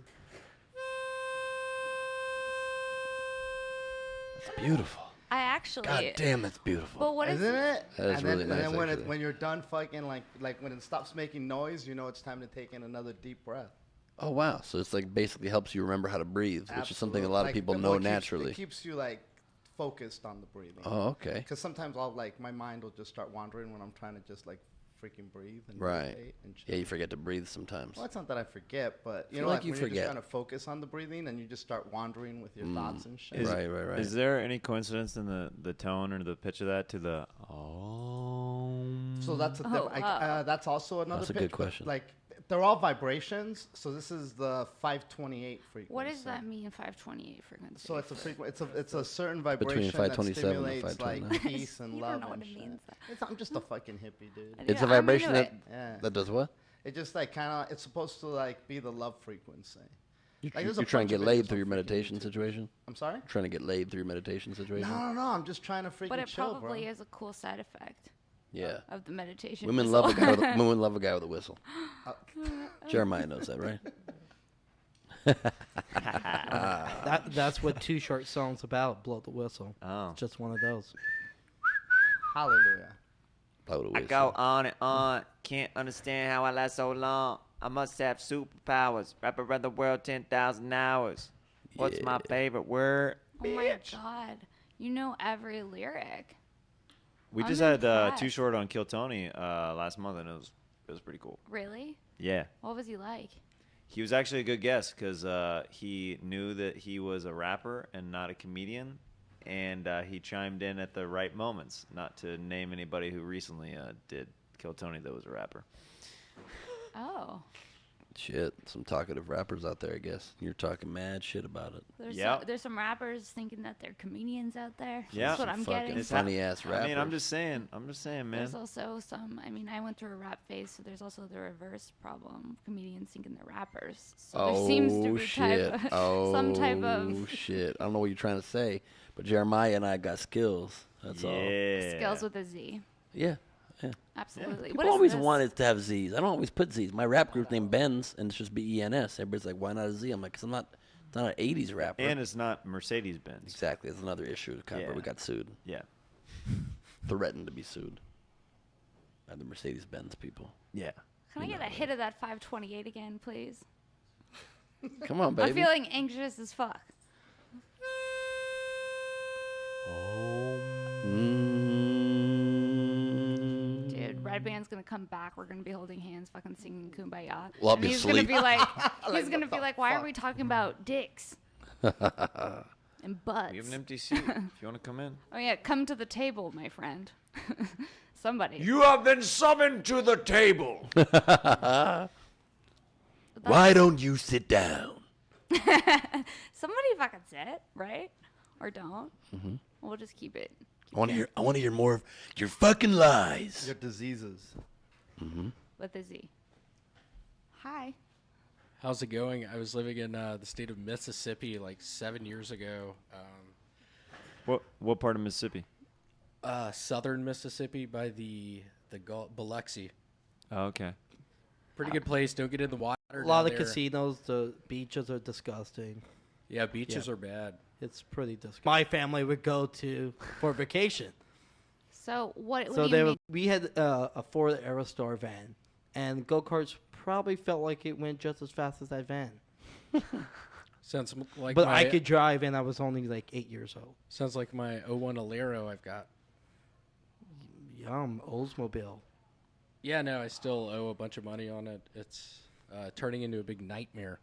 It's beautiful. I actually. God damn, that's beautiful. But what is Isn't it? That is and really then, nice, And then actually. when you're done fucking like when it stops making noise, you know it's time to take in another deep breath. Oh wow! So it's like basically helps you remember how to breathe, which is something a lot of people know naturally. It keeps you like focused on the breathing. Oh, okay. Because sometimes I'll like my mind will just start wandering when I'm trying to just like freaking breathe and Right. meditate and chill. Yeah, you forget to breathe sometimes. Well, it's not that I forget, but you Feel know, like like you when you're forget. just trying to focus on the breathing and you just start wandering with your thoughts and shit. Right. Is there any coincidence in the tone or the pitch of that to the So that's a that's also another. That's a pitch, good but, question. Like they're all vibrations. So this is the 528 frequency. What does that mean? 528 frequency. So it's a it's a certain vibration Between that 527 and stimulates like 529. peace and You love don't know what and it shit. means. I'm just a fucking hippie, dude. It's a I'm into vibration it. that does what? It just like kind of it's supposed to like be the love frequency. You're there's a trying to bunch get of laid videos through your on freaking meditation YouTube. situation? I'm sorry? Trying to get laid through your meditation situation? No, I'm just trying to freaking But it chill, probably bro. is a cool side effect Yeah. of the meditation. Women whistle. love a guy with women love a guy with a whistle. Jeremiah knows that, right? That's what Too Short song's about. Blow the whistle. Oh. Just one of those. Hallelujah. Blow the I whistle. go on and on. Can't understand how I last so long. I must have superpowers. Wrap around the world 10,000 hours. What's my favorite word? Oh my god. You know every lyric. We I'm just had impressed. Too Short on Kill Tony last month, and it was pretty cool. Really? Yeah. What was he like? He was actually a good guest because he knew that he was a rapper and not a comedian, and he chimed in at the right moments. Not to name anybody who recently did Kill Tony that was a rapper. Oh. Shit, some talkative rappers out there, I guess. You're talking mad shit about it. There's some rappers thinking that they're comedians out there. Yeah. That's what I'm Fucking getting. funny ass rappers. I mean, I'm just saying, man. There's also some. I mean, I went through a rap phase, so there's also the reverse problem: comedians thinking they're rappers. So there seems to be shit. some type of shit. I don't know what you're trying to say, but Jeremiah and I got skills. That's all. skills with a Z. Yeah. Yeah. Absolutely. People What is always this? wanted to have Z's. I don't always put Z's. My rap group named Benz, and it's just B-E-N-S. Everybody's like, why not a Z? I'm like, because I'm not an 80s rapper. And it's not Mercedes Benz. Exactly. That's another issue. Yeah. We got sued. Yeah. Threatened to be sued by the Mercedes Benz people. Yeah. Can I get a hit of that 528 again, please? Come on, baby. I'm feeling anxious as fuck. Dude, Red Band's gonna come back. We're gonna be holding hands, fucking singing Kumbaya. Well, I'll And be he's asleep. gonna be like, Like, he's gonna what be the like, why are fuck? we talking about dicks and butts? We have an empty seat if you want to come in. Oh yeah, come to the table, my friend. Somebody. You have been summoned to the table. Why don't you sit down? Somebody fucking sit, right? Or don't. Mm-hmm. We'll just keep it. I want to hear more of your fucking lies. Your diseases. Mm-hmm. With a Z. Hi. How's it going? I was living in the state of Mississippi like 7 years ago. What part of Mississippi? Southern Mississippi by the Gulf, Biloxi. Oh, okay. Pretty good place. Don't get in the water. A lot down of there. casinos. The beaches are disgusting. Yeah, beaches are bad. It's pretty disgusting. My family would go to for vacation. So what So do you mean? we had a Ford Aerostar van, and go-karts probably felt like it went just as fast as that van. Sounds like But my, I could drive, and I was only like 8 years old. Sounds like my 01 Alero I've got. Yum, Oldsmobile. Yeah, no, I still owe a bunch of money on it. It's turning into a big nightmare.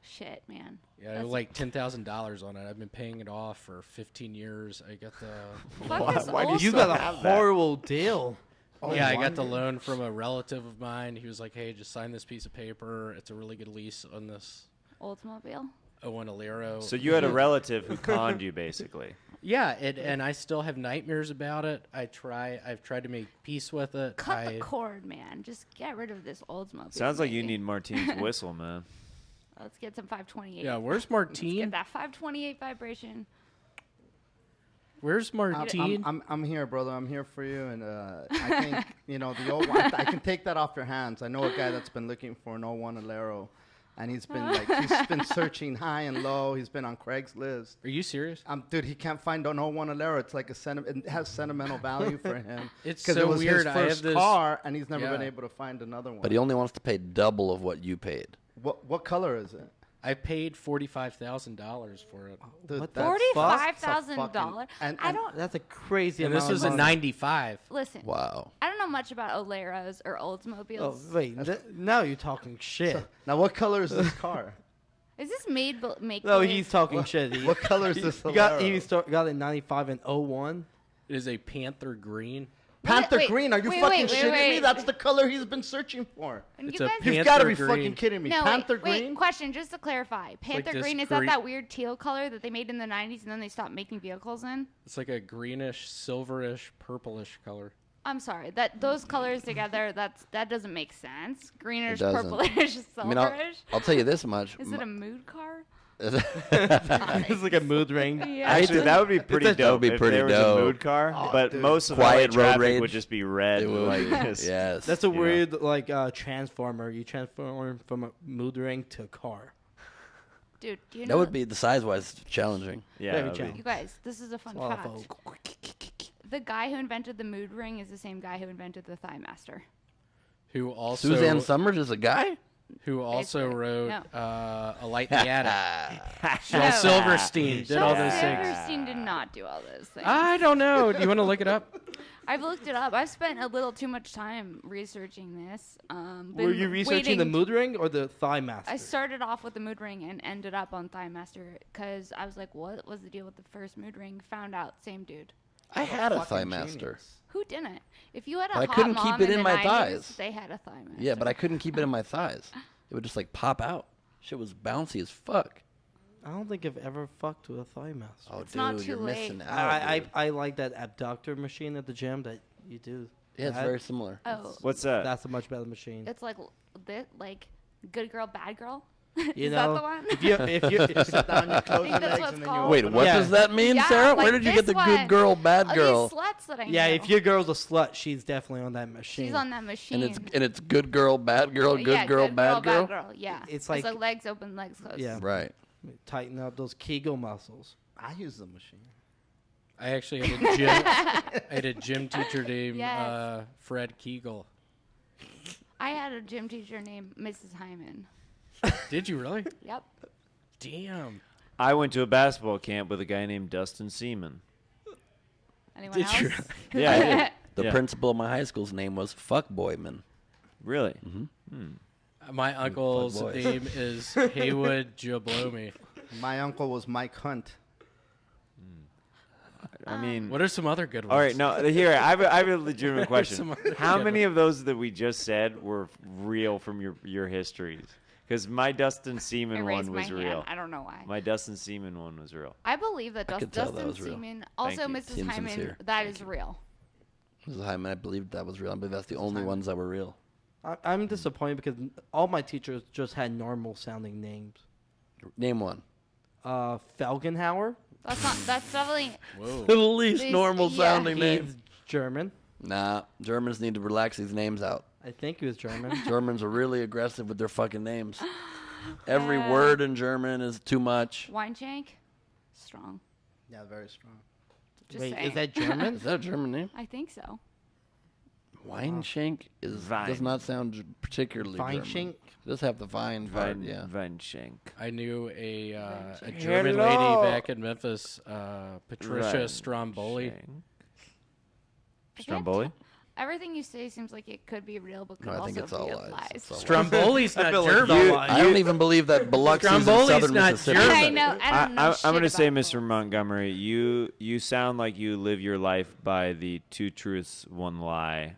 Shit, man. Yeah, I owe like $10,000 on it. I've been paying it off for 15 years. I got the Why do you got a horrible deal? Yeah, I got the loan from a relative of mine. He was like, "Hey, just sign this piece of paper. It's a really good lease on this." Oldsmobile. Owen Alero. So you had a relative who conned you, basically. Yeah, and I still have nightmares about it. I've tried to make peace with it. Cut the cord, man. Just get rid of this Oldsmobile. Sounds like you maybe. need Martine's whistle, man. Let's get some 528. Yeah, where's Let's Martine? get that 528 vibration. Where's Martine? I'm here, brother. I'm here for you, and I think the old one. I can take that off your hands. I know a guy that's been looking for an 01 Alero, and he's been searching high and low. He's been on Craigslist. Are you serious? Dude, he can't find an 01 Alero. It's like it has sentimental value for him. It's because so it was weird. his I have first this car, and he's never been yeah. able to find another one. But he only wants to pay double of what you paid. What color is it? I paid $45,000 for it. Dude, What the $45,000. And I don't That's a crazy And amount. this was of a money. 95. listen. Wow. I don't know much about Oleros or Oldsmobiles. Oh wait, now you're talking shit. Now, what color is this car? Is this make? No, he's talking shit. What color is this He got Alero? got it in 95 and 01. It is a Panther Green. Panther Wait, green? Are you wait, fucking wait, shitting me? wait. That's the color he's been searching for. And It's you a guys, Panther You've got to be green. fucking kidding me. no, Panther wait, green? question, just to clarify. Panther this green, is that green- that weird teal color that they made in the 90s and then they stopped making vehicles in? It's like a greenish, silverish, purplish color. I'm sorry. Those colors together, that doesn't make sense. Greenish, doesn't. purplish, silverish. I mean, I'll tell you this much. Is it a mood car? It's like a mood ring. Yeah. Actually, that would be pretty dope. That would be if pretty there was dope. a mood car, but dude. most of Quiet LA road traffic rage. would just be red. It would Like be. this. Yes. That's a You know. weird transformer. You transform from a mood ring to a car. Dude, do you know? That would be the size-wise challenging. Yeah. Very that'd be- challenging. You guys, this is a fun A lot of fact. folk. The guy who invented the mood ring is the same guy who invented the Thigh Master. Who also Suzanne Summers is a guy? who also Basically, wrote no. A Light in the Attic. Shel No. Silverstein did Shel all those things. Silverstein did not do all those things. I don't know. Do you want to look it up? I've looked it up. I've spent a little too much time researching this. Were you researching the mood ring or the thigh master? I started off with the mood ring and ended up on Thigh Master because I was like, what was the deal with the first mood ring? Found out, same dude. I had a Fucking Thigh Master. genius. Who didn't? If you had a But I hot couldn't mom keep it in the my 90s, thighs. They had a Thigh Master. Yeah, but I couldn't keep it in my thighs. It would just like pop out. Shit was bouncy as fuck. I don't think I've ever fucked with a thigh master. Oh, It's not dude, too you're late. missing out. dude. I like that abductor machine at the gym that you do. Yeah, it's That- very similar. Oh, What's that? That's a much better machine. it's like good girl, bad girl. You Is know, that the one? if you Sit down, you close think your that's legs, what's and then called. you Wait, open what Yeah. does that mean, Yeah, Sarah? Where like did you this get the one. good girl, bad Oh, girl? these sluts that I yeah, know. if your girl's a slut, she's definitely on that machine. She's on that machine. And it's good girl, bad girl, good yeah, girl, good bad girl. Yeah, It's like- legs open, legs closed. Yeah. Right. Tighten up those Kegel muscles. I use the machine. I actually had a gym. I had a gym teacher named Yes. Fred Kegel. I had a gym teacher named Mrs. Hyman. Did you really? Yep. Damn. I went to a basketball camp with a guy named Dustin Seaman. Anyone Did else? you? Yeah, I did. The Yeah. principal of my high school's name was Fuckboyman. Really? My uncle's boy. name is Haywood Jablomi. My uncle was Mike Hunt. I mean, What are some other good ones? all right. No, here I have a legitimate Some question. other How good many of those that we just said were real from your histories? Because my Dustin I Seaman raised one my was hand. real. I don't know why. My Dustin Seaman one was real. I believe that I could tell that Dustin was real. Seaman, also you. Mrs. Seems Hyman, sincere. that is real. Mrs. Hyman, I believe that was real. I believe that's the only ones that were real. I'm disappointed because all my teachers just had normal sounding names. Name one. Felgenhauer. That's definitely. Whoa. The least These- normal yeah. sounding name. He's German. Nah, Germans need to relax these names out. I think he was German. Germans are really aggressive with their fucking names. Every word in German is too much. Weinshank? Strong. Yeah, very strong. Just Wait, saying. is that German? Is that a German name? I think so. Weinshank does Wein. not sound particularly German. Weinshank? It does have the vine part, yeah. Weinshank. I knew a Hello. German lady back in Memphis, Patricia Weinshank. Stromboli. Stromboli? Everything you say seems like it could be real, but could No, I think also it's be all lies. lies. It's all lies. Stromboli's not feel like German. it's all lies. I don't even believe that Biloxi's in Stromboli's southern not Mississippi. German. I know. I don't know. I'm shit going to say, about Mr. those. Montgomery, you sound like you live your life by the two truths, one lie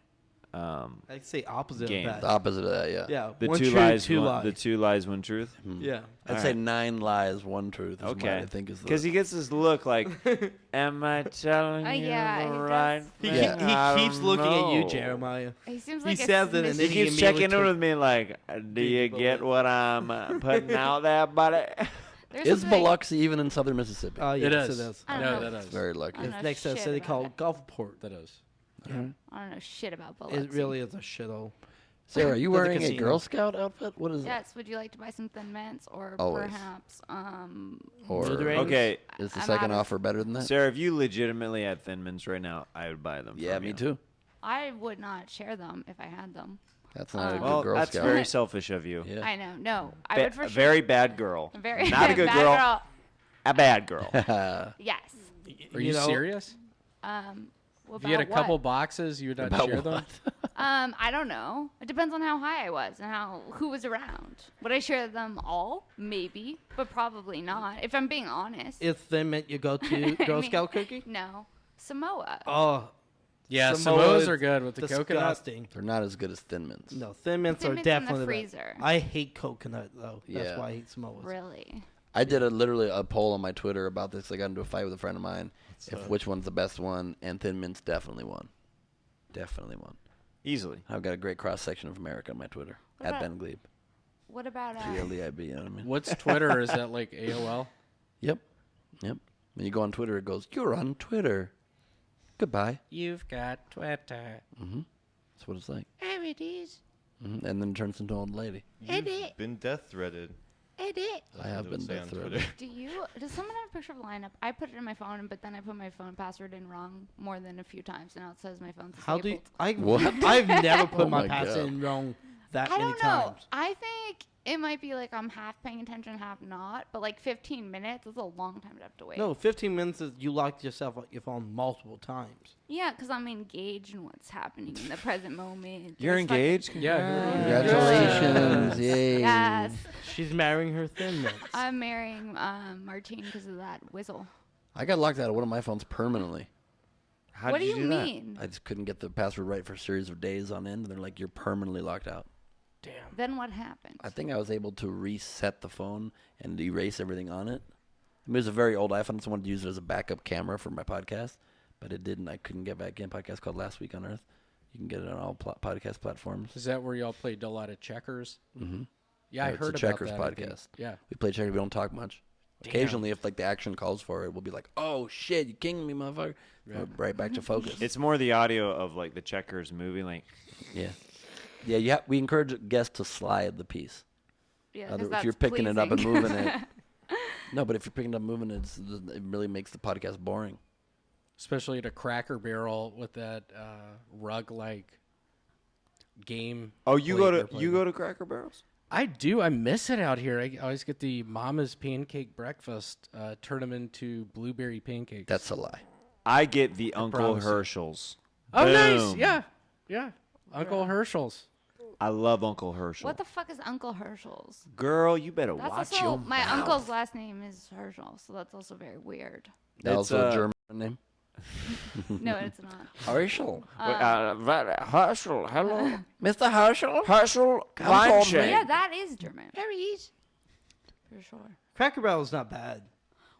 I'd say opposite game. of that. The opposite of that, yeah. Yeah, The one two truth, lies, two one, lies. the 2 lies, 1 truth. Yeah. I'd say 9 lies, 1 truth. Is what I think is the. Because he gets this look like, am I telling you yeah, the he right does. He, thing? he I keeps don't looking at you, know." Jeremiah. He seems He like says it, and then He he keeps checking in immediately with me like, do you get what I'm putting out there, buddy? There's Is something- Biloxi even in southern Mississippi? Oh, It yes, is. it is. I don't No, know. that is. It's very lucky. I don't It's know next to a shit city about called it. Gulfport. That is. I don't know shit about Biloxi. It really is a shithole. Sarah, are you There's a wearing a casino. Girl Scout outfit? What is it? Yes. Would you like to buy some Thin Mints or Always. perhaps Or Okay, is the I'm second out of- offer better than that? Sarah, if you legitimately had Thin Mints right now, I would buy them. Yeah, from me you. too. I would not share them if I had them. That's not a Well, good Girl that's Scout. very selfish of you. Yeah. I know. No, I Ba- would for a sure. very bad girl. A very Not a good bad girl. A bad girl. Yes. Are you serious? Well, If you had a about couple what? boxes, you would not About share them? what? I don't know. It depends on how high I was and who was around. Would I share them all? Maybe, but probably not. If I'm being honest. Is Thin Mint your go-to I Girl mean, Scout cookie? No, Samoa. Oh, Yeah, Samoa Samoas is are good with the coconut. disgusting. They're not as good as Thin Mints. No, Thin Mints Thin are Mints in the definitely freezer. I hate coconut though. That's Yeah. why I hate Samoas. Really? I did literally a poll on my Twitter about this. I got into a fight with a friend of mine. Which one's the best one, and Thin Mints definitely won. Definitely won. Easily. I've got a great cross section of America on my Twitter What at about- Ben Glebe. What about GLEIB. You know what I mean? What's Twitter? Is that like AOL? Yep. When you go on Twitter, it goes, "You're on Twitter. Goodbye." You've got Twitter. That's what it's like. There it is. And then it turns into an old lady. Edit. Been death threaded. Edit. I have been death threatened. Does someone have a picture of a lineup? I put it in my phone, but then I put my phone password in wrong more than a few times, and now it says my phone's disabled. How do you? What? I've never put Oh my my password God. in wrong that I many don't know. times. I think it might be like I'm half paying attention, half not. But like 15 minutes is a long time to have to wait. No, 15 minutes is you locked yourself out your phone multiple times. Yeah, because I'm engaged in what's happening in the present moment. You're It's fucking- engaged? Congratulations. Yay. Yes. She's marrying her Thin Mints. I'm marrying Martine because of that whistle. I got locked out of one of my phones permanently. How What did do you you do that? mean? I just couldn't get the password right for a series of days on end. And they're like, "You're permanently locked out." Then what happened? I think I was able to reset the phone and erase everything on it. I mean, it was a very old iPhone. I just wanted to use it as a backup camera for my podcast, but it didn't. I couldn't get back in. Podcast called Last Week on Earth. You can get it on all podcast platforms. Is that where y'all played a lot of checkers? Mm-hmm. Yeah, I it's heard a about checkers that, I think. podcast. Yeah. We play checkers. We don't talk much. Damn. Occasionally, if like the action calls for it, we'll be like, "Oh shit, you kinged me, motherfucker!" Yeah. Right back to focus. It's more the audio of like the Checkers movie, like. Yeah. We encourage guests to slide the piece. Yeah, If 'cause you're that's picking it up and pleasing. moving it. No, but if you're picking it up and moving it, it really makes the podcast boring. Especially at a Cracker Barrel with that rug-like game. Oh, you plate go they're to playing. Cracker Barrels? I do. I miss it out here. I always get the Mama's Pancake Breakfast. Turn them into blueberry pancakes. That's a lie. I get the Uncle promise you. Herschel's. Oh, nice. Boom. Yeah. Uncle Herschel's. I love Uncle Herschel. What the fuck is Uncle Herschel's? Girl, you better That's watch also your my mouth. uncle's last name is Herschel, so that's also very weird. That's It's, also a German name. No, it's not. Herschel. Herschel, hello. Mr. Herschel? Herschel Come call me. Weinstein. Yeah, that is German. There he is. For sure. Cracker Barrel is not bad.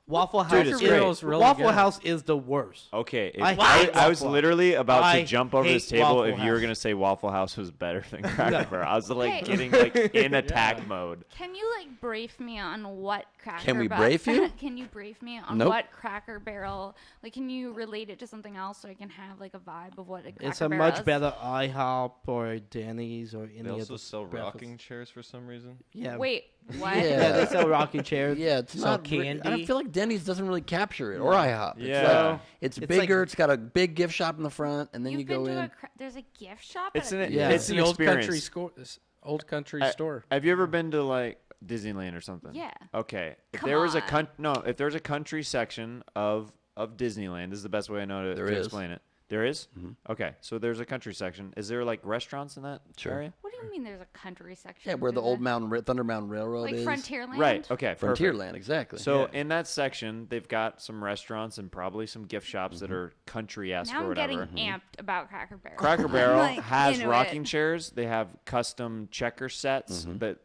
Waffle House, Dude, it's is, great. Barrel's really Waffle good. House is the worst. Okay, if I I, hate I was Waffle House. literally about I to jump over this hate table Waffle if you were House. gonna say Waffle House was better than Cracker Barrel. I was like Hey. getting like in attack mode. Can you like brief me on what Cracker Can we Barrel? brief you? Can you brief me on Nope. what Cracker Barrel? Like, can you relate it to something else so I can have like a vibe of what a Cracker It's a Barrel much is? better IHOP or Denny's or any They other also sell breakfast. rocking chairs for some reason. Yeah. Wait, what? Yeah, they sell rocking chairs. Yeah, it's Sell not. I candy. feel like Denny's doesn't really capture it, or IHOP. It's Yeah. like, it's It's bigger. like- it's got a big gift shop in the front, and then You've you go been to in. there's a gift shop. It's at a an Yeah. it's the an old country experience. store. Old country I- store. Have you ever been to like Disneyland or something? Yeah. Okay. If Come there was on. if there's a country section of Disneyland, this is the best way I know to There is. explain it. There is? Okay, so there's a country section. Is there like restaurants in that area? What do you mean there's a country section? Yeah, where the through old Thunder Mountain Railroad Like is. Frontierland? Right. Okay. Frontierland, perfect. exactly. So in that section, they've got some restaurants and probably some gift shops that are country-esque Now or I'm whatever. getting amped about Cracker Barrel. Cracker I'm, Barrel like, has into rocking it. chairs. They have custom checker sets that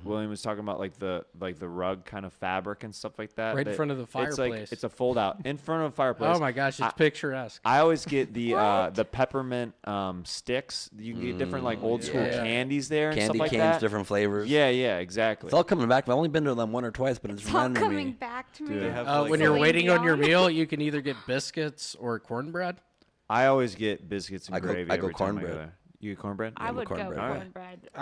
William was talking about, like the rug kind of fabric and stuff like that. Right in front of the It's like fireplace. it's a fold out in front of a fireplace. Oh my gosh, it's picturesque. I always get the peppermint sticks. You can get different like old school Yeah. candies there and Candy stuff like canes, that. different flavors. Yeah, exactly. It's all coming back. I've only been to them one or twice, but it's It's all reminding coming me. back to me. Dude, When you're waiting on your meal, you can either get biscuits or cornbread. I always get biscuits and I go gravy. every time cornbread. go there. You get cornbread? I would go cornbread. All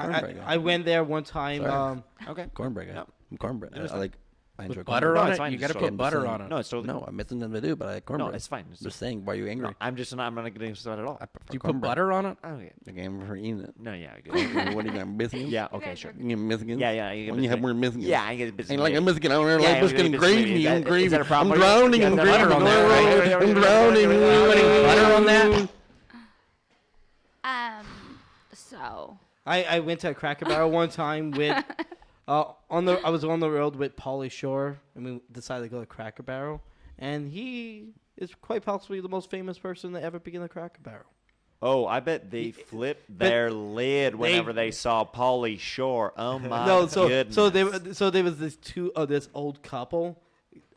right. cornbread. I went there one time. Sorry. Okay. Cornbread. Yeah. Cornbread. It was I like. I enjoy butter cornbread. on it's it? fine. You Just gotta totally- put butter saying- on it. No, it's totally No, I'm missing them to do, but I like cornbread. No, it's fine. It's Just saying, why are you angry? No, I'm not getting upset at all. I prefer Do you put cornbread. butter on it? Okay. The game for eating it. No, yeah. I get What are you going biscuits? Yeah, okay, sure. You get biscuits? Yeah, you get When you have biscuit. more biscuits. Yeah, I get a biscuit. Ain't like a biscuit. I don't really Yeah, like I biscuit get and a biscuit. gravy. Is I'm that- gravy. is that a problem? I'm drowning in Yeah, gravy. butter on there, right? I'm drowning. Putting butter on that? So I went to a Cracker Barrel one time with I was on the road with Pauly Shore, and we decided to go to Cracker Barrel, and he is quite possibly the most famous person to ever be in a Cracker Barrel. Oh, I bet they flipped their lid whenever they saw Pauly Shore. Oh my goodness. so there was this old couple,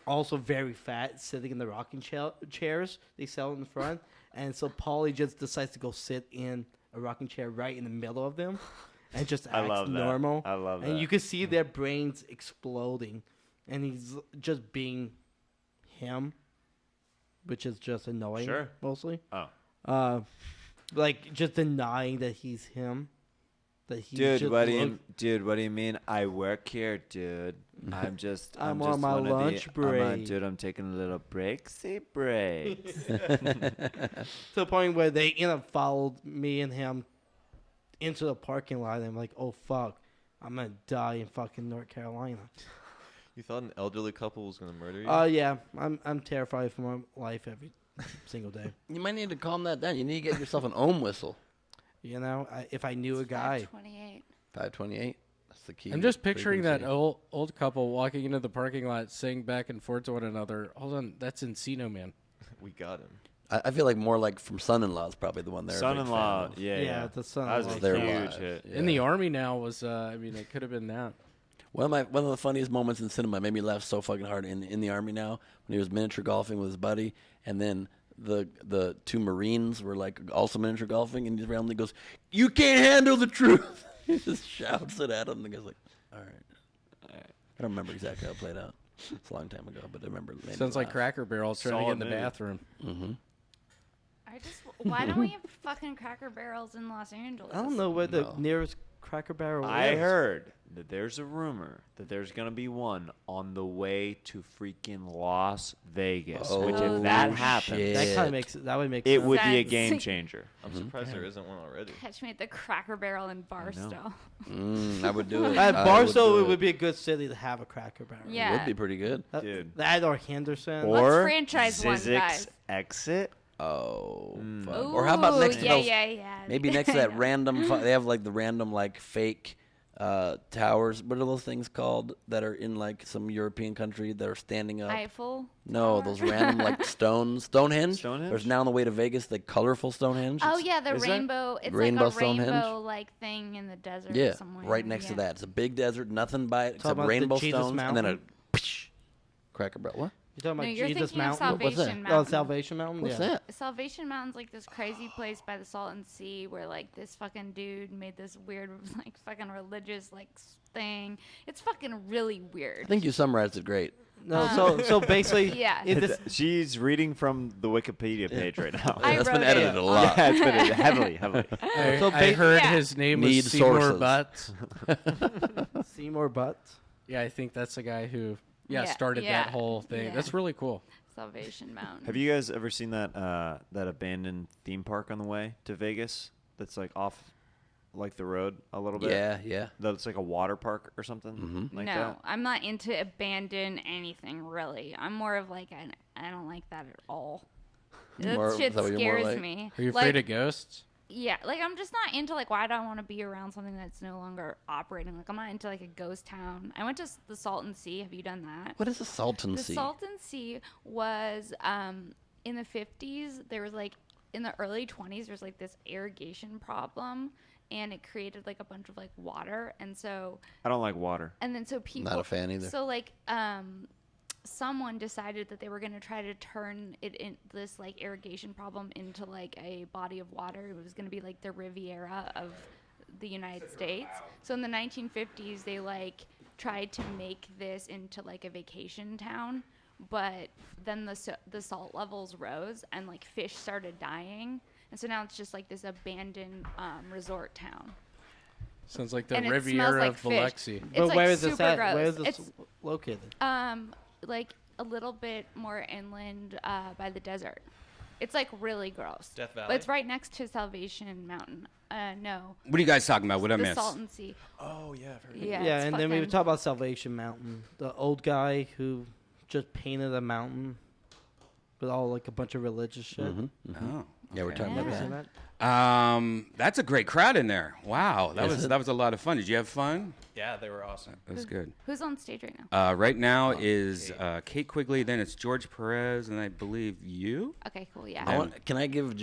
also very fat, sitting in the rocking chairs they sell in the front, and so Pauly just decides to go sit in a rocking chair right in the middle of them, and just I acts love that. normal. I love and that. you can see their brains exploding, and he's just being him, which is just annoying. Sure. Mostly. Oh. Like just denying that he's him. That he Dude, just what do you mean? I work here, dude. I'm I'm just on my one of the- lunch break. dude, I'm taking a little breaksy breaks. To the point where they followed me and him into the parking lot, and I'm like, oh fuck, I'm gonna die in fucking North Carolina. You thought an elderly couple was gonna murder you? Yeah, I'm terrified for my life every single day. You might need to calm that down. You need to get yourself an ohm whistle. You know, if I knew a guy. 528. 528. That's the key. I'm just picturing that frequency. old couple walking into the parking lot, saying back and forth to one another. Hold on, that's Encino Man. We got him. I feel like more like from Son-in-Law is probably the one there. Son-in-law, Yeah, yeah. the That Son-in-Law. was a They're huge alive. hit. In the army now was, I mean, it could have been that. One of the funniest moments in cinema made me laugh so fucking hard in the Army now when he was miniature golfing with his buddy, and then the two Marines were like also miniature golfing, and he randomly goes, "You can't handle the truth." He just shouts it at him. And the guy's like, "All right." I don't remember exactly how it played out. It's a long time ago, but I remember. It made me Sounds like laugh. Cracker Barrel trying to Solid get in the movie. bathroom. Mm-hmm. Why don't we have fucking Cracker Barrels in Los Angeles? I don't know where the No. nearest Cracker Barrel I is. heard that there's a rumor that there's gonna be one on the way to freaking Las Vegas. Which, Oh, if that shit. happens, That kind of makes that would make it sense. would be a Sense. game changer. I'm surprised there isn't one already. Catch me at the Cracker Barrel in Barstow. I would do it. At I Barstow, do it would be a good city to have a Cracker Barrel. It Yeah. would be pretty good. Dude. That or Henderson. Let's Or franchise one, Zizek's guys. Exit. Oh, Mm. fuck. Or how about next to yeah, those? yeah. Maybe next to that Yeah. random. They have like the random like fake towers. What are those things called that are in like some European country that are standing up? Eiffel. No, Tower? those random like stones. Stonehenge. Stonehenge? There's now on the way to Vegas the colorful Stonehenge. Oh It's- yeah, the Is there? rainbow. It's Rainbow like a Stonehenge? rainbow like thing in the desert. Yeah, somewhere. right next to Yeah. that. It's a big desert, nothing by it except about the rainbow Jesus stones, and then a Mountain? Cracker Barrel. What? You talking No, about you're Jesus thinking of Mountain? What's that? Salvation Oh, Mountain. Salvation Mountain. What's yeah. that? Salvation Mountain's like this crazy place by the Salton Sea where like this fucking dude made this weird like fucking religious like thing. It's fucking really weird. I think you summarized it great. No, so basically, Yeah. if this, She's reading from the Wikipedia page right now. I That's wrote been edited it. a lot. Yeah, it's been edited heavily. I heard Yeah. his name Need was Seymour sources. Butts. Seymour Butts. Yeah, I think that's the guy who Yeah, started yeah, that whole thing. yeah. That's really cool. Salvation Mountain. Have you guys ever seen that that abandoned theme park on the way to Vegas? That's like off, like the road a little bit. Yeah. That's like a water park or something like No, that. I'm not into abandon anything really. I'm more of like I don't like that at all. That shit is that what you're more scares like? me. Are you afraid of ghosts? Yeah, like I'm just not into like why do I want to be around something that's no longer operating? Like I'm not into like a ghost town. I went to the Salton Sea. Have you done that? What is the Salton The Sea? Salton Sea was in the 50s. There was like in the early 20s. There's like this irrigation problem, and it created like a bunch of like water, and so I don't like water. and then so people Not a fan either. So like someone decided that they were going to try to turn it in this like irrigation problem into like a body of water. It was going to be like the Riviera of the United States. So in the 1950s, they like tried to make this into like a vacation town, but then the salt levels rose and like fish started dying, and so now it's just like this abandoned resort town. Sounds like the And it smells Riviera like of fish. Biloxi. It's But like where is this super at? gross. Where is this It's located? like a little bit more inland by the desert. It's like really gross. Death Valley? But it's right next to Salvation Mountain. No. What are you guys talking about? What I The missed? Salton Sea. Oh yeah, I've heard of Yeah. Yeah, it's and then we fucking- talk about Salvation Mountain. The old guy who just painted a mountain with all like a bunch of religious shit. Oh, Yeah, we're okay. talking Never about seen that. that. That's a great crowd in there. Wow, that Is was it? that was a lot of fun. Did you have fun? Yeah, they were awesome. That was good. Who's on stage right now? Right now is Kate Quigley, then it's George Perez, and I believe you. Okay, cool. Yeah. Can I give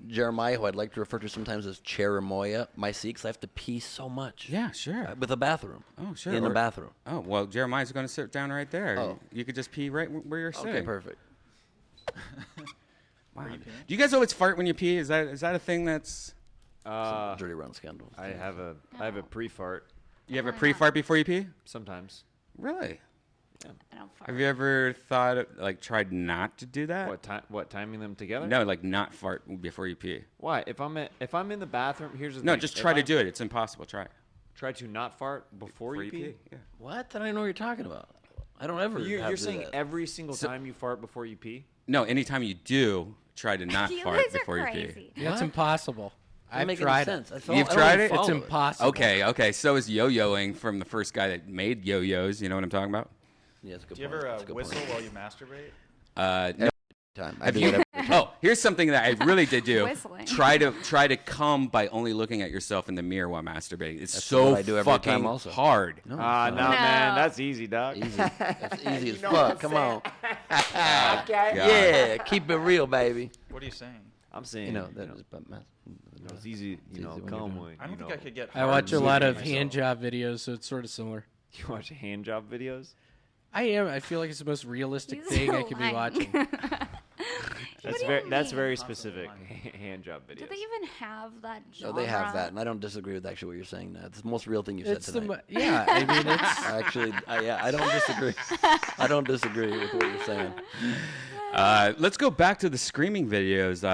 Jeremiah, who I'd like to refer to sometimes as Cheremoya, my seat? Because I have to pee so much. Yeah, sure. With a bathroom. Oh, sure. In the Or- bathroom. Oh, well, Jeremiah's going to sit down right there. Oh. You could just pee right where you're sitting. Okay, perfect. Wow. Do you guys always fart when you pee? Is that a thing that's? Dirty Run scandal. I have a pre-fart. You have a pre-fart before you pee? Sometimes. Really? Yeah. I don't fart. Have you ever tried not to do that? What timing them together? No, like not fart before you pee. Why? If I'm in the bathroom, here's the No, thing. just If try to I'm- do it. It's impossible. Try it. Try to not fart before you pee. Yeah. What? I don't even know what you're talking about. I don't ever. You're have to do saying that. every single time you fart before you pee? No, anytime you do, try to not You fart guys are before you crazy. pee. Yeah, it's impossible. Doesn't I've make any tried sense. it. You've tried it? It's impossible. Okay. So is yo-yoing from the first guy that made yo-yos. You know what I'm talking about? Yeah, that's a good Do you point. ever That's a good whistle point. while you masturbate? No. Time. I Have do you? that every time. Oh, here's something that I really did do. Whistling. Try to come by only looking at yourself in the mirror while masturbating. It's That's so what I do every fucking time also. hard. No, Ah, it's no, not. man, that's easy, dog. Easy. That's easy as fuck. Come on. God. Yeah, keep it real, baby. What are you saying? I'm saying, You know that is but it's easy. It's You know, easy when come you're when. I don't you think know. I could get. I hard watch a and lot sleep of myself. hand job videos, so it's sort of similar. You watch hand job videos? I feel like it's the most realistic He's thing I so could be lying. watching. That's very mean? specific. Hand job videos. Do they even have that No, genre? they have that, and I don't disagree with actually what you're saying. Now, it's the most real thing you've It's said the tonight. yeah. I mean, it's Actually, I don't disagree. I don't disagree with what you're saying. Let's go back to the screaming videos.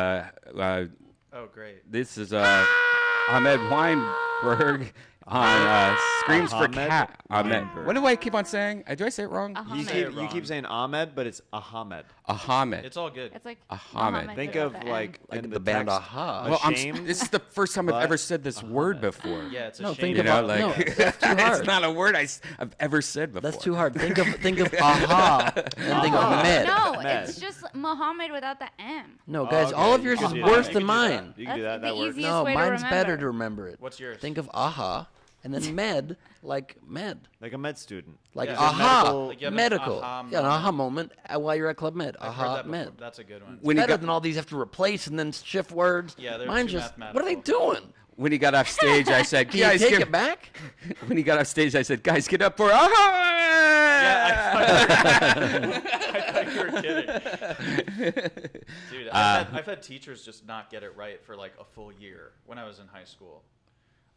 Oh, great. This is Ahmed Weinberg on Screams for Ahmed Cat. Ahmed. Weinberg. What do I keep on saying? Do I say it wrong? You keep saying Ahmed, but it's Ahmed. Ahmed. It's all good. It's like Ahmed. Think at of the like Like in the band text, Aha. Well, ashamed. this is the first time I've but ever said this word before. Yeah, it's a No, shame. think You know, about like no. That's too hard. it's not a word I've ever said before. That's too hard. Think of Aha and think of Med. No, Med. it's just Muhammad without the M. No, guys, okay, all of you yours can is do worse that. than You can do mine. You can do that. That's That the works. easiest No, way to mine's better remember. to remember it. What's yours? Think of Aha, and then Med, like Med. Like a med student. Like Yeah. Aha, Medical- Like you have an medical. aha Yeah, an aha moment while you're at Club Med. I've heard Aha, that before. Med. That's a good one. When he Better got than all these have to replace and then shift words. Yeah, they're Mine's too just, what are they mathematical. doing? when he got off stage, I said, Can you "Guys, take get it back? When he got off stage, I said, "Guys, get up for Aha!" I thought you were kidding. Dude, I've had teachers just not get it right for like a full year when I was in high school.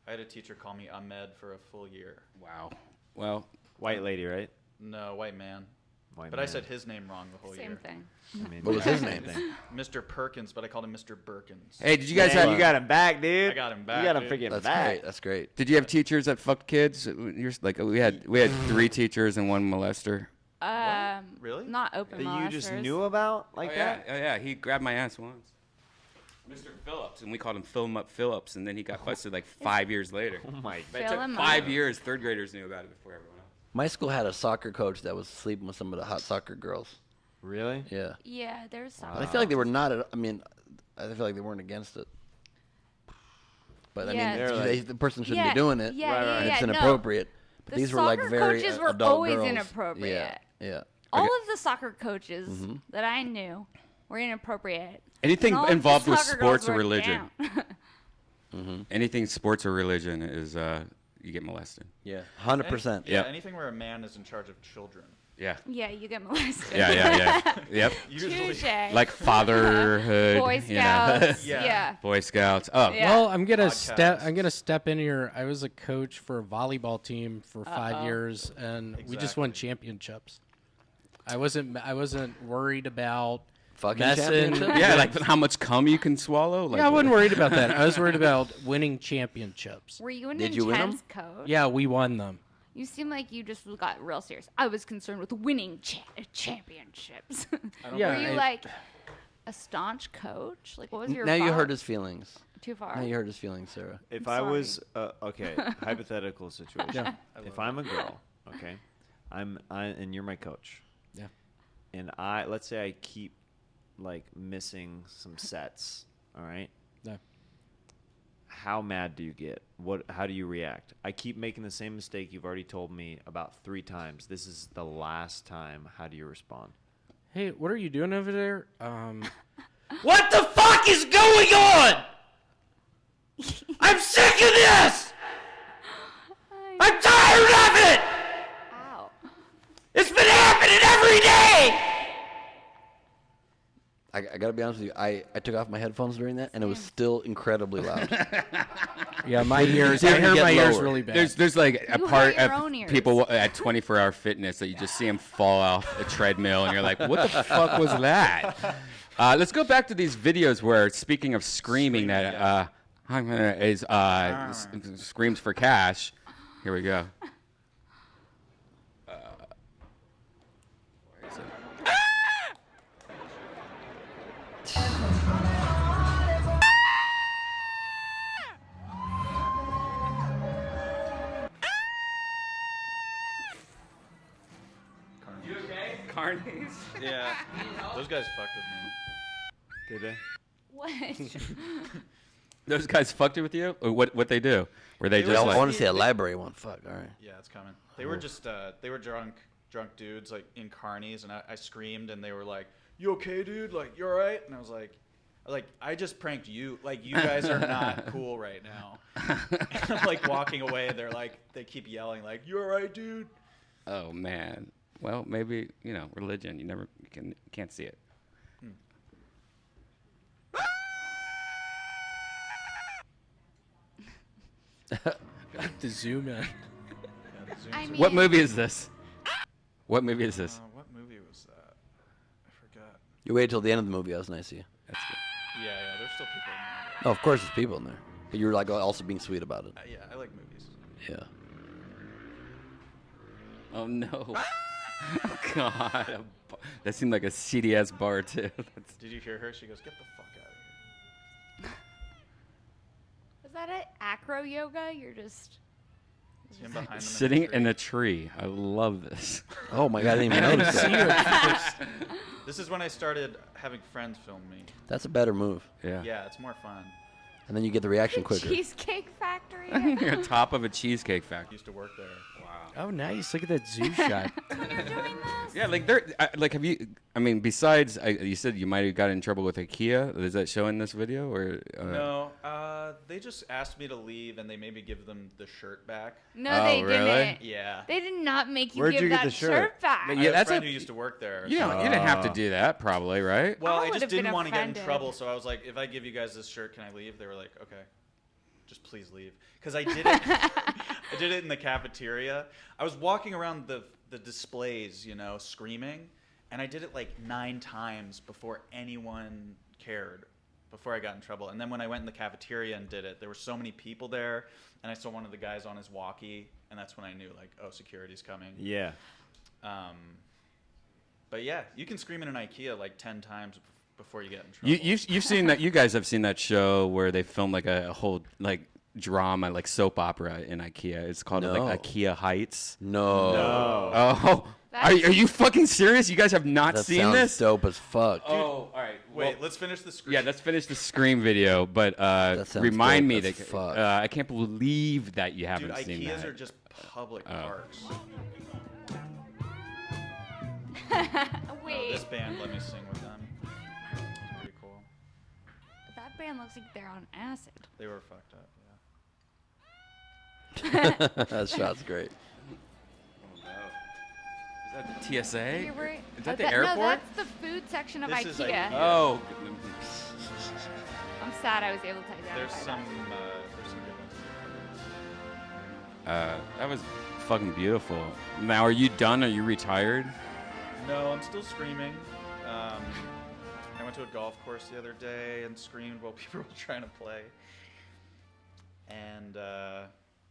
I had a teacher call me Ahmed for a full year. Wow. Well, White lady, right? No, white man. White But I man. said his name wrong the whole Same year. thing. I mean, What was his same name? thing. Mr. Perkins, but I called him Mr. Birkins. hey, did you guys Man, have you got him back, dude. I got him back, You got him dude. freaking That's back. great. That's great. Did you have teachers that fucked kids? You're like we had 3 teachers and 1 molester. Really? Not open That you just molesters. knew about like Oh that? yeah. He grabbed my ass once. Mr. Phillips, and we called him Fill 'em Up Phillips, and then he got busted like 5 years later. Oh my It Fill took 'em 5 up. years. 3rd graders knew about it before everyone else. My school had a soccer coach that was sleeping with some of the hot soccer girls. Really? Yeah. Yeah, there's some. But I feel like they were not. I mean, I feel like they weren't against it. But I Yeah. mean, the person shouldn't Yeah, be doing it. yeah, yeah, and it's yeah, no. inappropriate. But The these were like soccer very coaches were adult always girls. inappropriate. Yeah. All of the soccer coaches Mhm. that I knew were inappropriate. Anything And all of the involved with soccer girls sports or were religion. down. Anything sports or religion is you get molested. Yeah, 100%. Yeah, Yep. anything where a man is in charge of children. Yeah. Yeah, you get molested. Yeah. Yep. Usually. Touche. Like fatherhood. Boy you know. Scouts. yeah. Boy Scouts. Oh. Yeah. Well, I'm gonna Podcasts. step in here. I was a coach for a volleyball team for 5 Uh-oh. years, and we just won championships. I wasn't worried about Fucking messing. championships? Yeah, like how much cum you can swallow. Like, Yeah, I wasn't worried about that. I was worried about winning championships. Were you an Did you win 'em? intense coach? Yeah, we won them. You seem like you just got real serious. I was concerned with winning championships. Yeah, Were you I- like a staunch coach? Like, what was your Now you vibe? hurt his feelings. Too far. Now you hurt his feelings, Sarah. If I'm I was okay, hypothetical situation. Yeah. If I'm a girl, okay, and you're my coach. Yeah. And let's say I keep like missing some sets. All right. Yeah. How mad do you get? How do you react? I keep making the same mistake you've already told me about 3 times. This is the last time. How do you respond? Hey, what are you doing over there? What the fuck is going on? I'm sick of this! I'm tired of it! Ow. It's been happening every day! I gotta be honest with you. I took off my headphones during that, and it was still incredibly loud. Yeah, my ears. I Didn't heard get my ears lower. really bad. There's like a You part hurt your of own ears. people at 24-hour fitness that you just see them fall off a treadmill, and you're like, what the fuck was that? Let's go back to these videos where, speaking of screaming, that is screams for cash. Here we go. Where is it? You okay? Carnies? Yeah. Those guys fucked with me. Did they? What? Those guys fucked it with you? Or what they do? Were they They just were I like, want to see a library one. Fuck. All right. Yeah, it's coming. They were just they were drunk dudes like in carnies, and I screamed, and they were like, "You okay, dude? Like, you all right?" And I was like, I just pranked you. Like, you guys are not cool right now. And I'm like walking away. They're like, they keep yelling like, "You all right, dude?" oh man. Well, maybe, religion, you can't see it. to zoom in. I mean, What movie is this? What movie is this? What movie was that? I forgot. You waited till the end of the movie. That was nice of you. That's good. Yeah, there's still people in there. Oh, of course, there's people in there. But you were like also being sweet about it. Yeah, I like movies. Yeah. Oh no. Oh, God. That seemed like a CDS bar too. Did you hear her? She goes, "Get the fuck out of here." Was that it? Acro yoga? You're just. Him behind them Sitting in in a tree. I love this. Oh my God, I didn't even notice that. This is when I started having friends film me. That's a better move. Yeah. Yeah, it's more fun. And then you get the reaction quicker. Cheesecake Factory. You're on top of a cheesecake factory. Used to work there. Oh, nice. Look at that zoo shot. Yeah, like have you? I mean, besides, you said you might have got in trouble with IKEA. Is that showing this video or? No, they just asked me to leave, and they made me give them the shirt back. No, they really? didn't. Yeah. They did not make you Where'd give you get that the shirt? shirt back. Yeah, I have that's a friend a- who used to work there. You don't have to do that, probably, right? Well, I I would've just been didn't want to get in offended. trouble, so I was like, if I give you guys this shirt, can I leave? They were like, okay, just please leave. Because I did it. I did it in the cafeteria. I was walking around the displays, screaming, and I did it like 9 times before anyone cared, before I got in trouble. And then when I went in the cafeteria and did it, there were so many people there, and I saw one of the guys on his walkie, and that's when I knew, like, oh, security's coming. Yeah. But yeah, you can scream in an IKEA like 10 times before you get in trouble. You've seen that? You guys have seen that show where they film like a whole like drama, like soap opera in IKEA. It's called No. like IKEA Heights. No. Oh, Are you fucking serious? You guys have not That seen sounds this? dope as fuck. Oh, all right. Wait, let's finish the screen. Yeah, let's finish the Scream video. But sounds remind dope me as that fuck. I can't believe that you Dude, haven't seen IKEAs that. are just public Oh. parks. Wait. This band let me sing with them. It's pretty cool. That band looks like they're on acid. They were fucked up. That shot's great. Is that the TSA? You were- Is that the No, airport? that's the food section of This is IKEA. IKEA. Oh. I'm sad I was able to identify There's that. some good ones. That was fucking beautiful. Now, are you done? Are you retired? No, I'm still screaming. I went to a golf course the other day and screamed while people were trying to play. And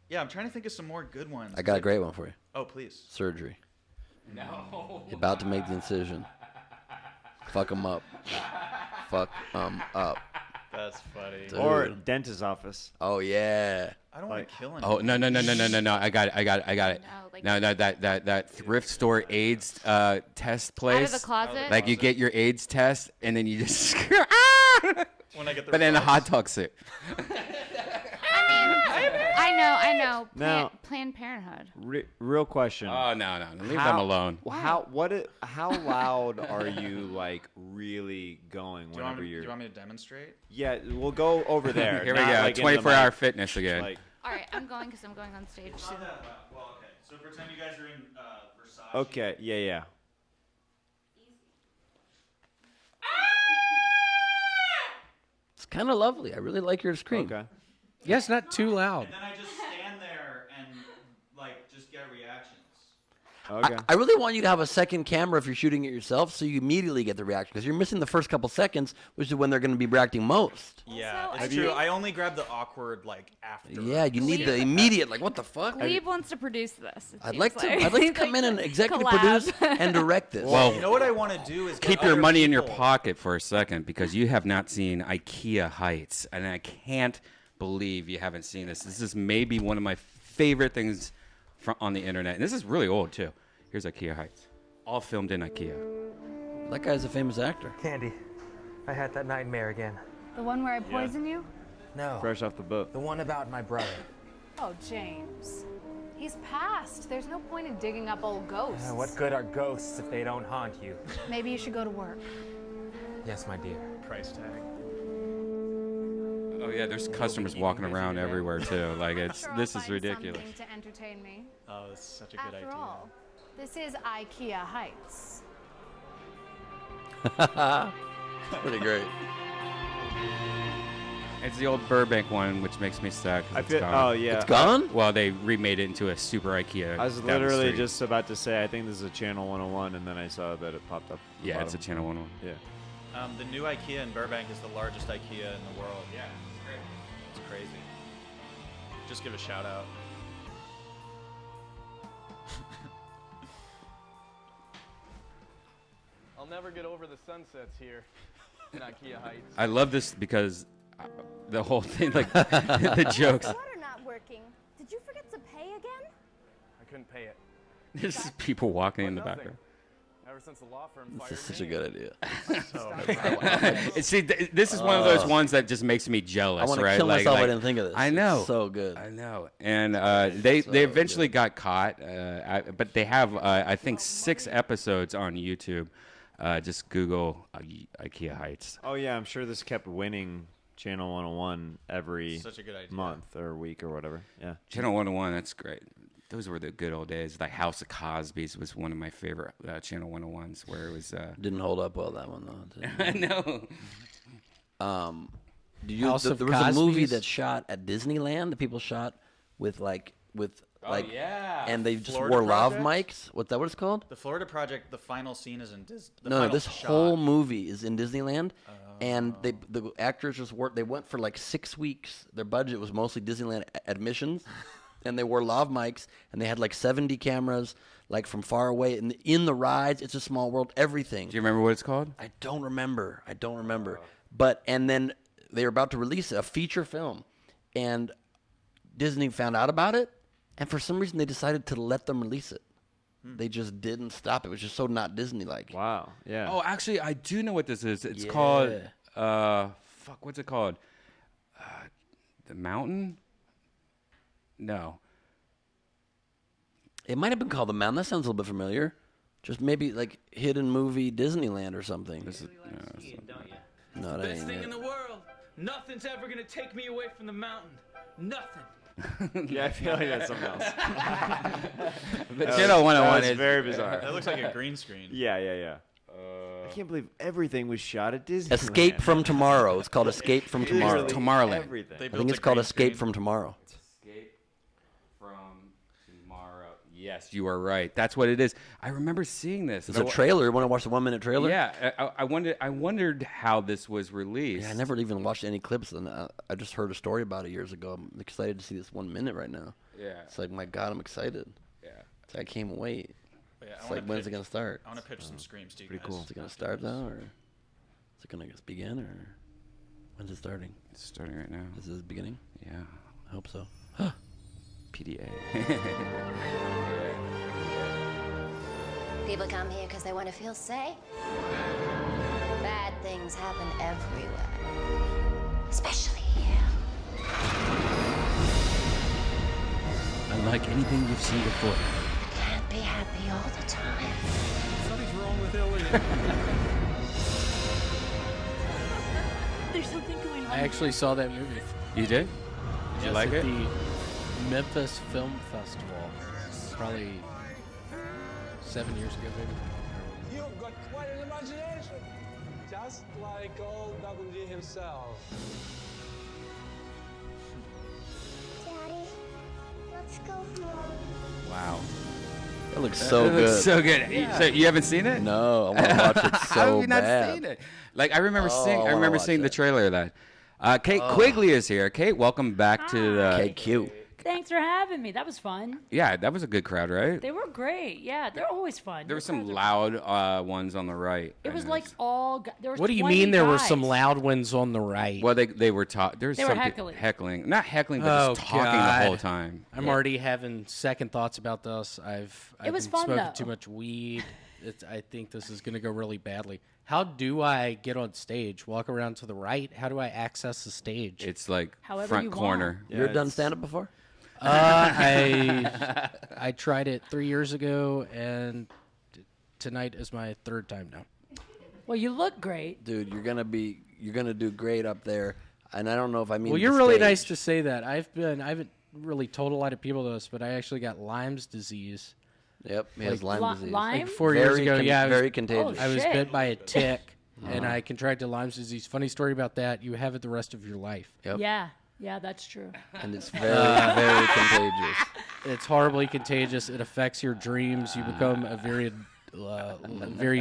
yeah, I'm trying to think of some more good ones. I got a great one for you. Oh, please. Surgery. No. You're about to make the incision. Fuck them up. Fuck them up. That's funny. Dude. Or dentist's office. Oh yeah. I don't want to kill anyone. Oh no! I got it. No, like- that thrift store AIDS test place. the closet? Like you get your AIDS test and then you just When I get the but in a results. hot dog suit. I know. Now- Planned Parenthood. Real question. Oh no! Leave them alone. How loud are you like really going Do you, want whenever me, you're? do you want me to demonstrate? Yeah, we'll go over there. Here we not, go. like, in the 24-hour mic. fitness again. Like, All right, I'm going because I'm going on stage soon. Well, okay. So pretend you guys are in Versace. okay, yeah. It's kind of lovely. I really like your scream. Okay. Yes, not too loud. And then I just stand there and like just get reactions. Okay. I really want you to have a second camera if you're shooting it yourself, so you immediately get the reaction because you're missing the first couple seconds, which is when they're going to be reacting most. Yeah, Also, it's I true. think- I only grab the awkward like after. Yeah, you need the immediate. Like, what the fuck? Glebe wants to produce this. it I'd seems like to. I'd like to come in and executive produce collab. and direct this. Well, You know what I want to do is keep get your other money in your people- pocket for a second because you have not seen IKEA Heights, and I can't believe you haven't seen this. This is maybe one of my favorite things on the internet, and this is really old too. Here's IKEA Heights, all filmed in IKEA. That guy's a famous actor. Candy, I had that nightmare again. The one where I poison you? No, Fresh off the boat. the one about my brother. Oh, James. He's passed. There's no point in digging up old ghosts. What good are ghosts if they don't haunt you? Maybe you should go to work. Yes, my dear. Price tag. Oh yeah, there's customers walking around everywhere too. Like Sure, I'll this is find ridiculous. something to entertain me. Oh, that's such a good After idea. all, this is IKEA Heights. Pretty great. It's the old Burbank one, which makes me sad. 'Cause I it's feel. gone. Oh yeah. It's gone? Well, they remade it into a super IKEA. I was down the literally street. just about to say I think this is a Channel 101, and then I saw that it popped up. at the Yeah, it's a bottom. Channel 101. Yeah. The new IKEA in Burbank is the largest IKEA in the world. Yeah, it's great. It's crazy. Just give a shout out. I'll never get over the sunsets here in IKEA Heights. I love this because the whole thing, like the jokes. Water not working. Did you forget to pay again? I couldn't pay it. There's just people walking in the Nothing. background. Ever since the law firm fired This is such me. a good idea. See, this is one of those ones that just makes me jealous, I want to right? kill Like- myself. like- I didn't think of this. I know. It's so good. I know. And they eventually got caught, but they have I think 6 episodes on YouTube. Just Google IKEA Heights. Oh yeah, I'm sure this kept winning Channel 101 every Such a good idea. month or week or whatever. Yeah. Channel 101, that's great. Those were the good old days. Like House of Cosby's was one of my favorite Channel 101s, where it was. Didn't hold up well, that one though. I know. House of There was a movie Cosby's? that shot at Disneyland that people shot with yeah. and they just Florida wore lav Project? mics. What's that? What it's called? The Florida Project, the final scene is in Disney. No, this whole movie is in Disneyland, and the actors just worked. They went for like 6 weeks. Their budget was mostly Disneyland admissions, and they wore lav mics, and they had like 70 cameras, like from far away. And in the rides, It's a Small World, everything. Do you remember what it's called? I don't remember. But and then they were about to release a feature film, and Disney found out about it, and for some reason they decided to let them release it. they just didn't stop. It was just so not Disney-like. Wow. Yeah. Oh, actually, I do know what this is. It's called. What's it called? The Mountain? No. It might have been called The Mountain. That sounds a little bit familiar. Just maybe like hidden movie Disneyland or something. This is. No, that Best ain't thing it. in the world. Nothing's ever gonna take me away from the mountain. Nothing. Yeah, I feel like that's something else. But That Channel was- 101 that was is very bizarre. That looks like a green screen. Yeah. I can't believe everything was shot at Disney. Escape from Tomorrow. It's called Escape from Tomorrow. Tomorrowland. Everything. I think it's called Escape from Tomorrow. Escape from Tomorrow. Yes, you are right. That's what it is. I remember seeing this. It's a trailer. You want to watch the 1 minute trailer? Yeah, I wondered how this was released. Yeah, I never even watched any clips. And I just heard a story about it years ago. I'm excited to see this 1 minute right now. Yeah. It's like, my God, I'm excited. Yeah. It's like, I can't wait. But yeah, It's like, when's it going to start? I want to pitch some screams to you Pretty guys. cool. Is it going to start now, or is it going to begin, or when's it starting? It's starting right now. Is this beginning? Yeah. I hope so. PDA. People come here because they want to feel safe. Bad things happen everywhere, especially here. Unlike anything you've seen before. Can't be happy all the time. Something's wrong with Elliot. There's something going on. I actually saw that movie. You did? Did you Yes, like at it? the Memphis Film Festival. Probably 7 years ago, maybe. You've got quite an imagination, just like old WG himself. Daddy, let's go home. Wow. It looks so It looks good. so good. So you haven't seen it? No, I want to watch it so How have you not bad. seen it? Like I remember Oh, seeing. I I wanna remember watch seeing the it. trailer of that. Kate Quigley is here. Kate, welcome back to the. Kate Q. Thanks for having me. That was fun. Yeah, that was a good crowd, right? They were great. Yeah, they're always fun. There were some loud ones on the right. It was like all. There was What do you 20 mean there were guys. some loud ones on the right? Well, they were talking. There was They were some heckling. not heckling, but just talking the whole time. I'm already having second thoughts about this. I've was been fun, smoking though. too much weed. I think this is going to go really badly. How do I get on stage? Walk around to the right? How do I access the stage? It's like However front you corner. You ever done stand-up before? I tried it 3 years ago, and tonight is my third time now. Well, you look great. Dude, you're gonna do great up there. And I don't know if I mean. Well, the you're really stage. nice to say that. I haven't really told a lot of people this, but I actually got Lyme's disease. Yep, he has Lyme disease. Lyme? Like 4 years Very ago, yeah, very contagious. I was shit. bit by a tick, and Uh-huh. I contracted Lyme's disease. Funny story about that. You have it the rest of your life. Yep. Yeah, that's true. And it's very contagious. It's horribly contagious. It affects your dreams. You become a very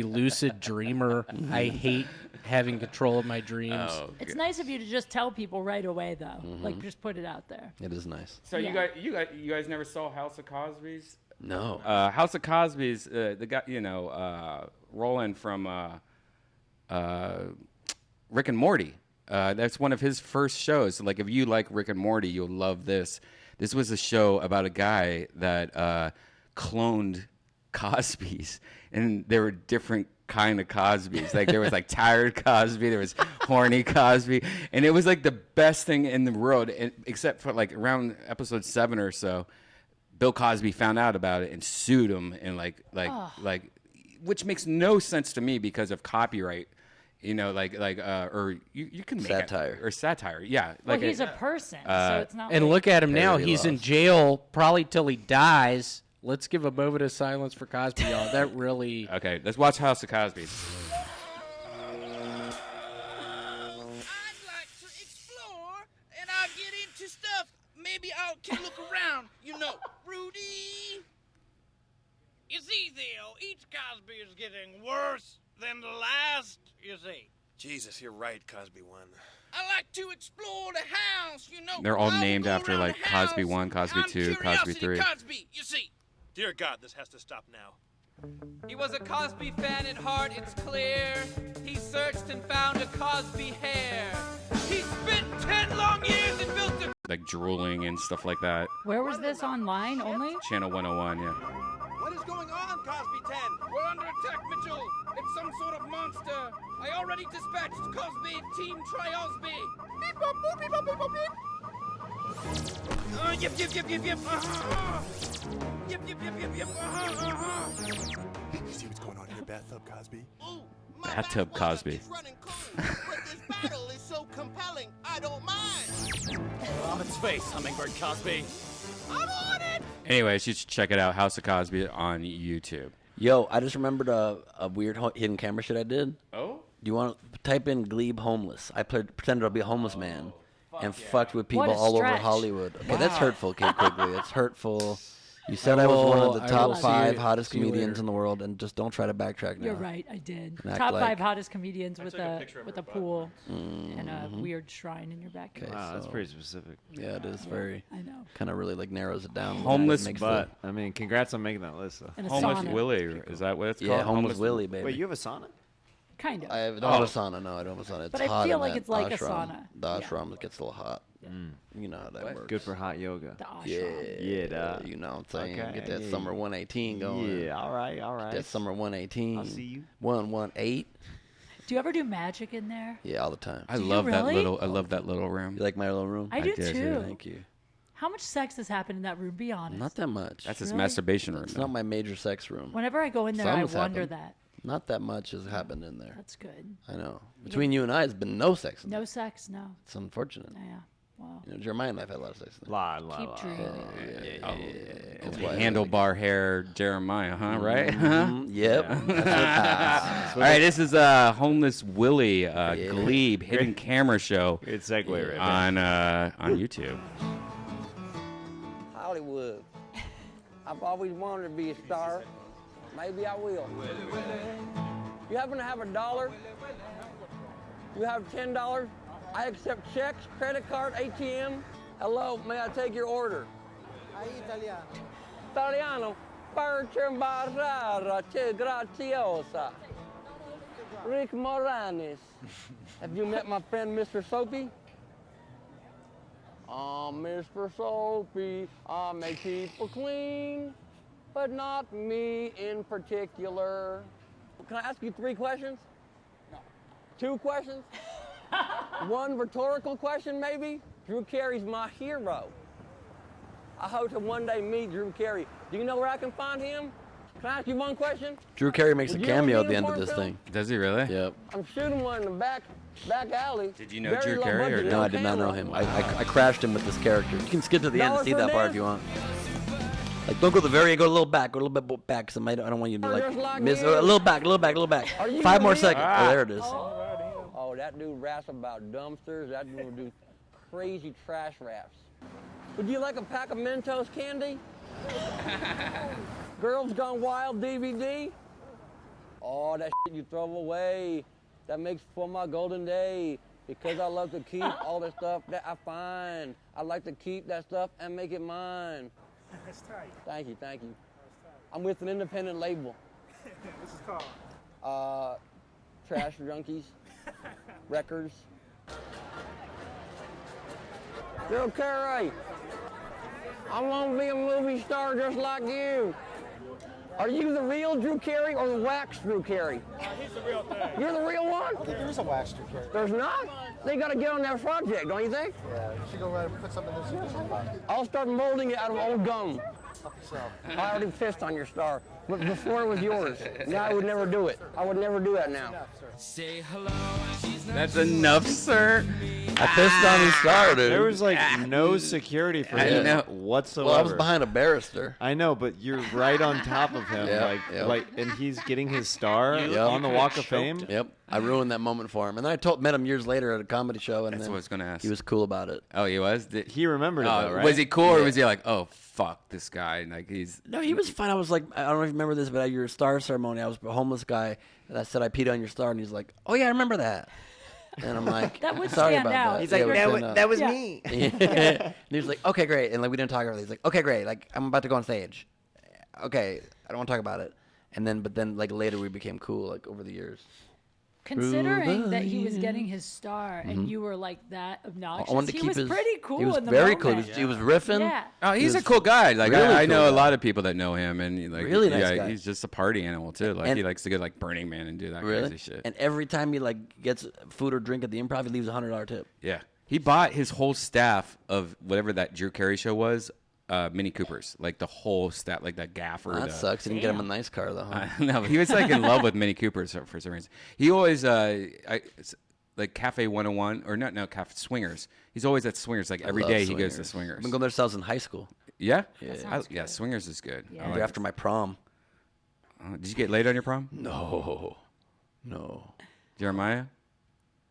lucid dreamer. I hate having control of my dreams. It's nice of you to just tell people right away, though. Mhm. Like, just put it out there. It is nice. So you guys never saw House of Cosby's? No. House of Cosby's, the guy, Roland from Rick and Morty. That's one of his first shows. Like, if you like Rick and Morty, you'll love this. This was a show about a guy that cloned Cosby's, and there were different kind of Cosby's. Like, there was like tired Cosby, there was horny Cosby, and it was like the best thing in the world. Except for like around episode 7 or so, Bill Cosby found out about it and sued him, and like, which makes no sense to me because of copyright. You know, or you can make Satire. or satire, yeah. Well, Like he's a person, so it's not. And like, look at him now. Parody He's in laws. jail probably till he dies. Let's give a moment of silence for Cosby, y'all. That really. Okay, let's watch House of Cosby. And I'll get into stuff. Maybe I can look around. You know, Rudy. You see, Theo, each Cosby is getting worse than the last, you see. Jesus, you're right, Cosby one. I like to explore the house, you know. They're all I will named go after around like the house. Cosby 1, Cosby I'm 2, Cosby Curiosity 3. Cosby, you see. Dear God, this has to stop now. He was a Cosby fan at heart, it's clear. He searched and found a Cosby hair. He spent 10 long years and built a... Like drooling and stuff like that. Where was this online only? Channel 101, yeah. What What is going on, Cosby 10? We're under attack, Mitchell. It's some sort of monster. I already dispatched Cosby, Team Tri-Osby. Beep, bop, boop, beep, bop, beep, bop, beep. Yip, yip, yip, yip, yip. Yip, yip, yip, yip, yip. You see what's going on in your bathtub, Cosby? Bathtub Cosby. Battle is so compelling, I don't mind. On its face, Hummingbird Cosby. I'm on it. Anyways, you should check it out, House of Cosby on YouTube. Yo, I just remembered a weird hidden camera shit I did. Oh? Do you want to type in Glebe homeless? I pretended to be a homeless man and fucked with people What a all over stretch. Hollywood. Okay, Wow. that's hurtful, Kate Quigley. It's hurtful. You said I was one of the I top will see 5 you- hottest see you comedians later. in the world, and just don't try to backtrack now. You're right, I did. And act Top like- 5 hottest comedians with took a a picture of with her a butt pool and a Mhm. weird shrine in your backyard. Wow, that's so- pretty specific. Yeah, it is very. I know. Kind of really like narrows it down. Homeless Makes But I mean, congrats on making that list, though. And a Homeless sauna. Willie, is that what it's Yeah, called? homeless Willie, baby. Wait, you have a sauna? Kind of. I don't have a sauna. No, I don't have a sauna. It's But I hot feel in like that it's like a ashram. sauna. The Yeah. ashram gets a little hot. You know how that works. Good for hot yoga. The ashram. Yeah, duh. You know what I'm saying? Okay, Get that yeah. summer 118 going. Yeah, all right, all right. That summer 118. I'll see you. 118. Do you ever do magic in there? Yeah, all the time. I Do you love that really? little. I love that little room. You like my little room? I do did, too. Thank you. How much sex has happened in that room? Be honest. Not that much. That's his Really? masturbation room. It's though. not my major sex room. Whenever I go in there, Some I has wonder happened. that. Not that much has happened in there. That's good. I know. Between you and I, it's been no sex. No sex, no. It's unfortunate. Yeah. Wow. You know, Jeremiah and I've had a lot of sex. Keep dreaming. That's why Handlebar hair Jeremiah, huh? Right? Mhm. Yep. Yeah. That's All right, this is Homeless Willie Glebe hidden camera show. Good segue right on YouTube. Hollywood. I've always wanted to be a star. Maybe I will. You happen to have $1? You have $10? I accept checks, credit card, ATM. Hello, may I take your order? Italiano. Per barrara, che graziosa. Rick Moranis. Have you met my friend Mr. Soapy? I'm Mr. Soapy. I make people clean, but not me in particular. Can I ask you 3 questions? No. 2 questions? 1 rhetorical question, maybe? Drew Carey's my hero. I hope to one day meet Drew Carey. Do you know where I can find him? Can I ask you 1 question? Drew Carey makes a Would you ever cameo be at the in end a of this porn thing. Does he really? Yep. I'm shooting one in the back alley. Did you know Very Drew low Carey or budget, No, I did not know him. I crashed him with this character. You can skip to the end and see that part if you want. Like, don't go to the very end. Go a little back. Go a little bit back, because I don't want you to Just like miss. you. A little back. A little back. A little back. Are you 5 more real? seconds. Oh, there it is. Oh, that dude raps about dumpsters. That dude will do crazy trash raps. Would you like a pack of Mentos candy? Girls Gone Wild DVD? Oh, that shit you throw away. That makes for my golden day. Because I love to keep all the stuff that I find. I like to keep that stuff and make it mine. That's tight. Thank you, thank you. I'm with an independent label. This is called. Trash Junkies Records. Drew Carey, I want to be a movie star just like you. Are you the real Drew Carey or the wax Drew Carey? He's the real thing. You're the real one? I think there is a wax Drew Carey. There's not? They got to get on that project, don't you think? Yeah, you should go ahead and put something in this. I'll start molding it out of old gum. Help yourself. I already pissed on your star, but before it was yours. Now I would never do it. I would never do that now. Say hello. That's enough, sir. I pissed on his star, dude. There was like no security for I him know. whatsoever. Well, I was behind a barrister. I know, but you're right on top of him, Yep, like, and he's getting his star on the Walk of Fame. Yep. I ruined that moment for him, and then I met him years later at a comedy show, and That's then what I was gonna ask. he was cool about it. Oh, he was. He remembered it, though, right? Was he cool, or Yeah. was he like, oh fuck this guy? Like he's. No, he was fine. I was like, I don't know if you remember this, but at your star ceremony, I was a homeless guy, and I said I peed on your star, and he's like, oh yeah, I remember that. And I'm like, That would sorry stand about out. that. He's Yeah, like, it would that stand wa- out. that was Yeah. me. And he was like, okay, great. And like we didn't talk about it. He's like, okay, great. Like I'm about to go on stage. Okay, I don't want to talk about it. And then, but then like later we became cool, like over the years. Considering that he was getting his star and Mhm. you were like that obnoxious, I wanted to he keep was his- pretty cool. he was in the very moment. cool. He was riffing. Yeah. Oh, he's He a was cool guy. Like really I know cool a guy. lot of people that know him, and like Really nice yeah, guy. he's just a party animal too. Like And- he likes to go like Burning Man and do that Really? crazy shit. And every time he like gets food or drink at the Improv, he leaves a $100 tip. Yeah, he bought his whole staff of whatever that Drew Carey show was. Mini Coopers, like the whole staff, like that gaffer. That the- sucks. He didn't get him a nice car though. Huh? No, but he was like in love with Mini Coopers for some reason. He always like Cafe 101 or no Cafe Swingers. He's always at Swingers. Like I every love day he goes to Swingers. Swingers. I've been going there since I was in high school. Yeah, Yeah. yeah. Swingers is good. Yeah. I like Right it. after my prom. Did you get laid on your prom? No. Jeremiah?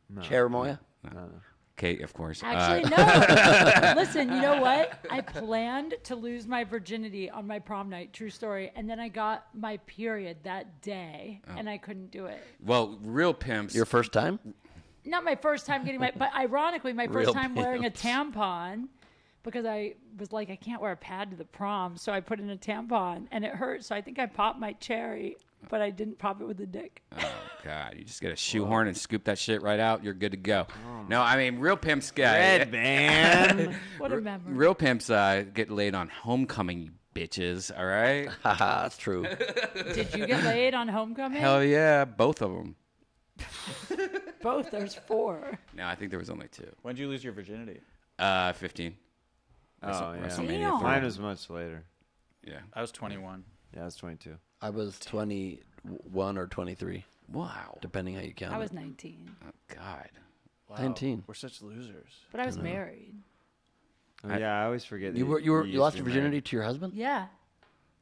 No. Cherimoya? No. Kate, of course. Actually, no. Listen, you know what? I planned to lose my virginity on my prom night. True story. And then I got my period that day, and I couldn't do it. Well, real pimps. Your first time? Not my first time getting my, but ironically, my first Real time wearing a pimps. tampon, because I was like, I can't wear a pad to the prom, so I put in a tampon, and it hurt. So I think I popped my cherry, but I didn't pop it with a dick. Oh God! You just get a shoehorn and scoop that shit right out. You're good to go. No, I mean real pimps Red Band. What a memory. Real pimps get laid on homecoming, you bitches. All right. Haha, that's true. Did you get laid on homecoming? Hell yeah, both of them. Both. There's 4. No, I think there was only 2. When did you lose your virginity? 15. Oh, yeah. WrestleMania Damn. 3. Mine was much later. Yeah. I was 21. Yeah, I was 22. I was 21 or 23. Wow. Depending how you count I was it. 19, Oh God. Wow. 19. We're such losers. but I was married. Oh, yeah, I always forget. You that you used lost to your be virginity married. to your husband? Yeah.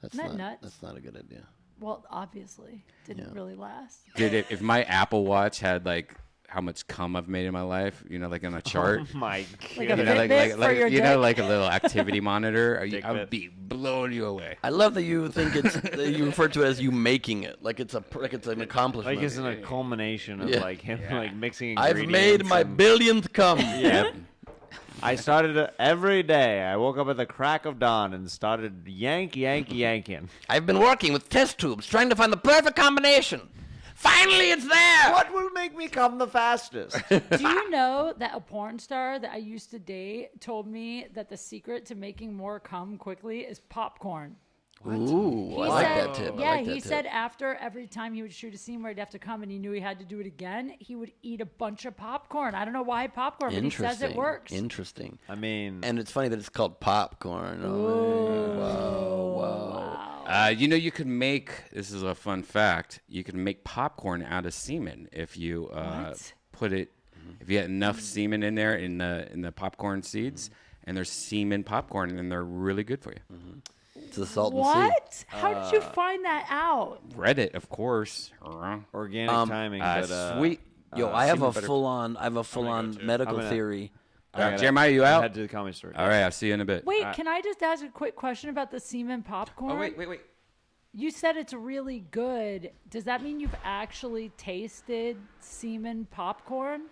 That's Isn't that not nuts? that's not a good idea. Well, obviously, didn't really last. Did it? If my Apple Watch had like how much cum I've made in my life, you know, like on a chart. Oh my Like god. a You know, Fitbit for your you know, dick? like a little activity monitor. Dick I would bit. be blowing you away. I love that you think it's that you refer to it as you making it, like it's an accomplishment. Like it's a culmination of Yeah. like him like mixing I've ingredients. made my and- billionth cum. Yep. I started it every day. I woke up at the crack of dawn and started yanking. I've been working with test tubes, trying to find the perfect combination. Finally, it's there. What will make me come the fastest? Do you know that a porn star that I used to date told me that the secret to making more cum quickly is popcorn? Ooh, I like that tip. I Yeah, like that he tip. said after every time he would shoot a scene where he'd have to come and he knew he had to do it again, he would eat a bunch of popcorn. I don't know why popcorn, but he says it works. Interesting. I mean, And it's funny that it's called popcorn. Wow. You know, you could make. This is a fun fact. You can make popcorn out of semen if you What? put it. If you get enough semen in there in the popcorn seeds, and there's semen popcorn, and they're really good for you. It's the salt and What? How did you find that out? Reddit, of course. organic timing, but Sweet. Yo, I have semen a butter- full-on medical I'm gonna- theory. Jeremiah, you out? Head to the comedy store. All right, I'll see you in a bit. Wait, can I just ask a quick question about the semen popcorn? Oh wait. You said it's really good. Does that mean you've actually tasted semen popcorn?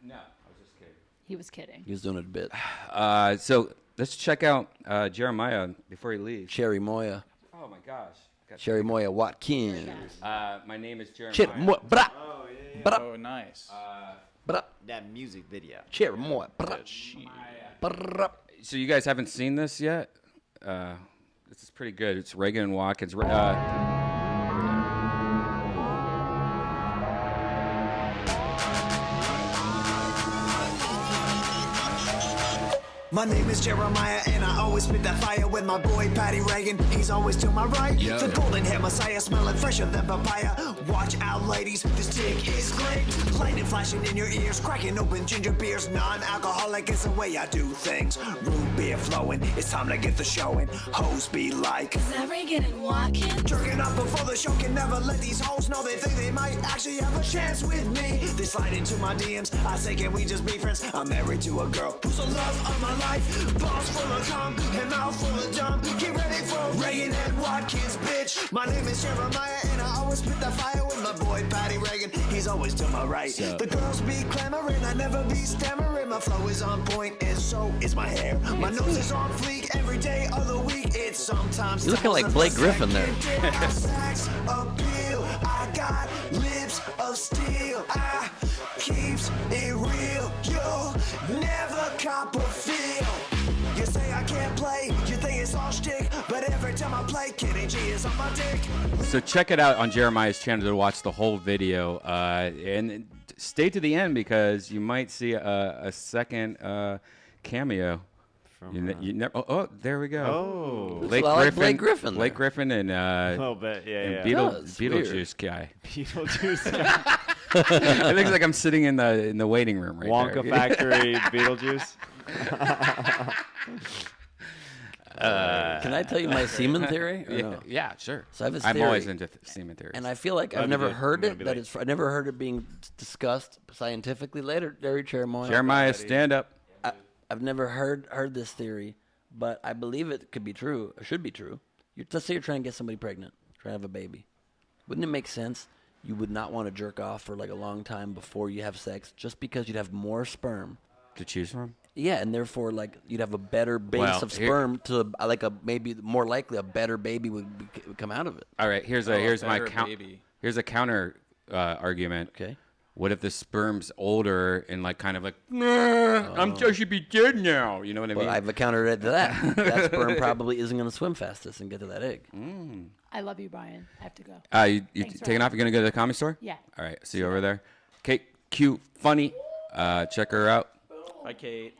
No, I was just kidding. He was kidding. He was doing it a bit. So let's check out Jeremiah before he leaves. Cherimoya. Oh my gosh. Cherimoya Watkins. My name is Jeremiah. Cherimoya. Bra. Bra. Oh, nice. Bra. That music video. Cherimoya. Bra. Bra. So you guys haven't seen this yet? This is pretty good. It's Reagan and Watkins. My name is Jeremiah, and I always spit that fire with my boy Patty Reagan. He's always to my right. Yeah. The golden hair messiah, smelling fresher than papaya. Watch out, ladies, this dick is great. Lightning flashing in your ears, cracking open ginger beers. Non-alcoholic is the way I do things. Root beer flowing, it's time to get the showing. Hoes be like, Is that Reagan and Watkins? jerking up before the show can never let these hoes know they think they might actually have a chance with me. They slide into my DMs, I say, can we just be friends? I'm married to a girl who's the love of my life. Balls full of cum and mouth full of dumb. Get ready for Reagan and Watkins, bitch. My name is Jeremiah, and I always spit that fire with my boy Patty Reagan. He's always to my right. The girls be clamoring, I never be stammering. My flow is on point, and so is my hair. My nose is on fleek every day of the week. It's sometimes You're looking like Blake Griffin there. Sex appeal, I got lips of steel. I keeps it real. You'll never cop a feel. You say I can't play, you think it's all shtick, but every time I play, Kenny G is on my dick. So check it out on Jeremiah's channel to watch the whole video, and stay to the end because you might see a second cameo. Oh, there we go. Oh. Blake Griffin and a little bit, yeah. Beetlejuice guy. Beetlejuice guy. It looks like I'm sitting in the waiting room right Wonka there. Factory, Beetlejuice. Can I tell you my semen theory? Or no? Yeah, sure. So I have this I'm theory, always into semen theories. and I feel like I've never heard it. I never heard it being discussed scientifically. Later, Jeremiah, stand up. I've never heard this theory, but I believe it could be true. Or should be true. Let's say you're trying to get somebody pregnant, trying to have a baby. Wouldn't it make sense? You would not want to jerk off for like a long time before you have sex, just because you'd have more sperm to choose from. Yeah, and therefore, like, you'd have a better base of sperm to like maybe more likely a better baby would come out of it. All right, here's a counter argument. Okay. What if the sperm's older and like kind of like, I should be dead now? You know what I mean? Well, I've countered to that. That sperm probably isn't going to swim fastest and get to that egg. I love you, Brian. I have to go. You Thanks for taking off? having You're going to go to the comedy store? Yeah. All right, see you over there. Kate Q Funny. Check her out. Bye, Kate.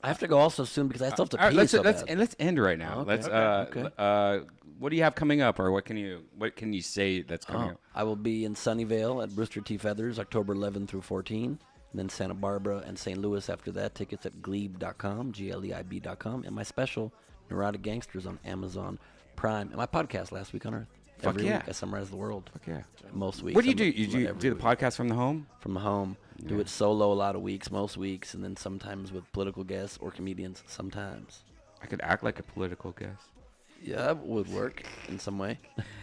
I have to go also soon because I still have to All right, pee. let's end right now. Okay. Let's what do you have coming up, or what can you say that's coming up? I will be in Sunnyvale at Brewster T. Feathers, October 11 through 14. And then Santa Barbara and St. Louis after that. Tickets at glebe.com, GLEIB.com. And my special, Neurotic Gangsters, on Amazon Prime. And my podcast, Last Week on Earth. Fuck Every yeah. week I summarize the world. Fuck yeah. Most weeks. What do you do? You do the podcast from the home? From the home. Yeah. Do it solo a lot of weeks, most weeks, and then sometimes with political guests or comedians sometimes. I could act like a political guest. Yeah, that would work in some way.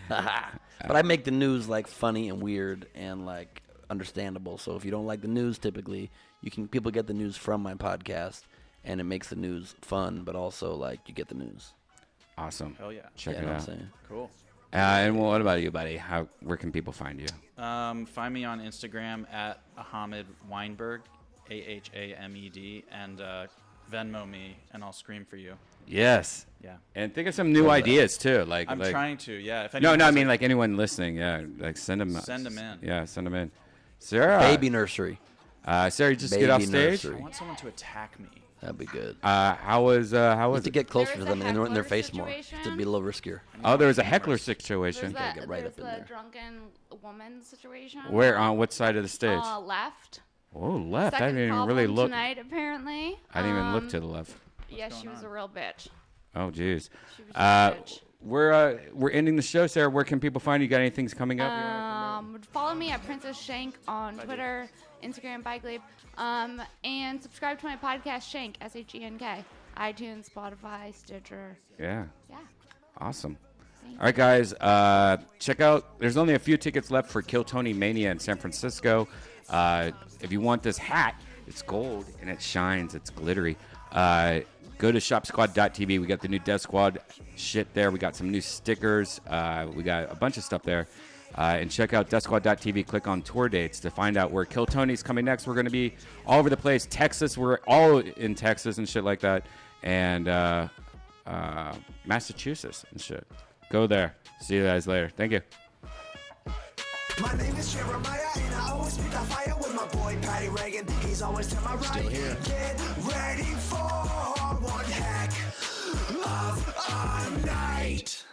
But I make the news like funny and weird and like understandable. So if you don't like the news, typically people get the news from my podcast, and it makes the news fun, but also like you get the news. Awesome. Hell yeah. Check it know out. what I'm saying? Cool. And what about you, buddy? Where can people find you? Find me on Instagram at Ahmed Weinberg, AHAMED, and Venmo me, and I'll scream for you. Yes. Yeah. And think of some new ideas too. Like I'm trying to. Yeah. If no, anyone I has mean a- like anyone listening. Yeah, like send them. Send 'em in. Yeah, send them in. Sarah. Baby nursery. Sarah, you just Baby get off stage. nursery. I want someone to attack me. That'd be good. How was to it? get closer There to was them a and in their heckler face more. situation. To be a little riskier. Oh, there was a heckler situation. There's get right there's up in the there. drunken woman situation. Where on what side of the stage? Left. Oh, left. I Second didn't even problem really look. tonight, apparently. I didn't even look to the left. Yeah, she was a real bitch. Oh, jeez. She was a bitch. We're ending the show, Sarah. Where can people find you? Got any things coming up? Follow me at Princess Shank on Twitter, Instagram, by Glebe, and subscribe to my podcast, Shank, SHENK, iTunes, Spotify, Stitcher. Yeah. Yeah. Awesome. All right, guys. Check out. There's only a few tickets left for Kill Tony Mania in San Francisco. If you want this hat, it's gold and it shines. It's glittery. Go to shopsquad.tv. We got the new Death Squad shit there. We got some new stickers. We got a bunch of stuff there. And check out deathsquad.tv. Click on tour dates to find out where Kill Tony's coming next. We're going to be all over the place. Texas. We're all in Texas and shit like that. And Massachusetts and shit. Go there. See you guys later. Thank you. My name is Jeremiah, and I always spit that fire with my boy Patty Reagan. He's always to my right. Still here. Get ready for one heck of a night.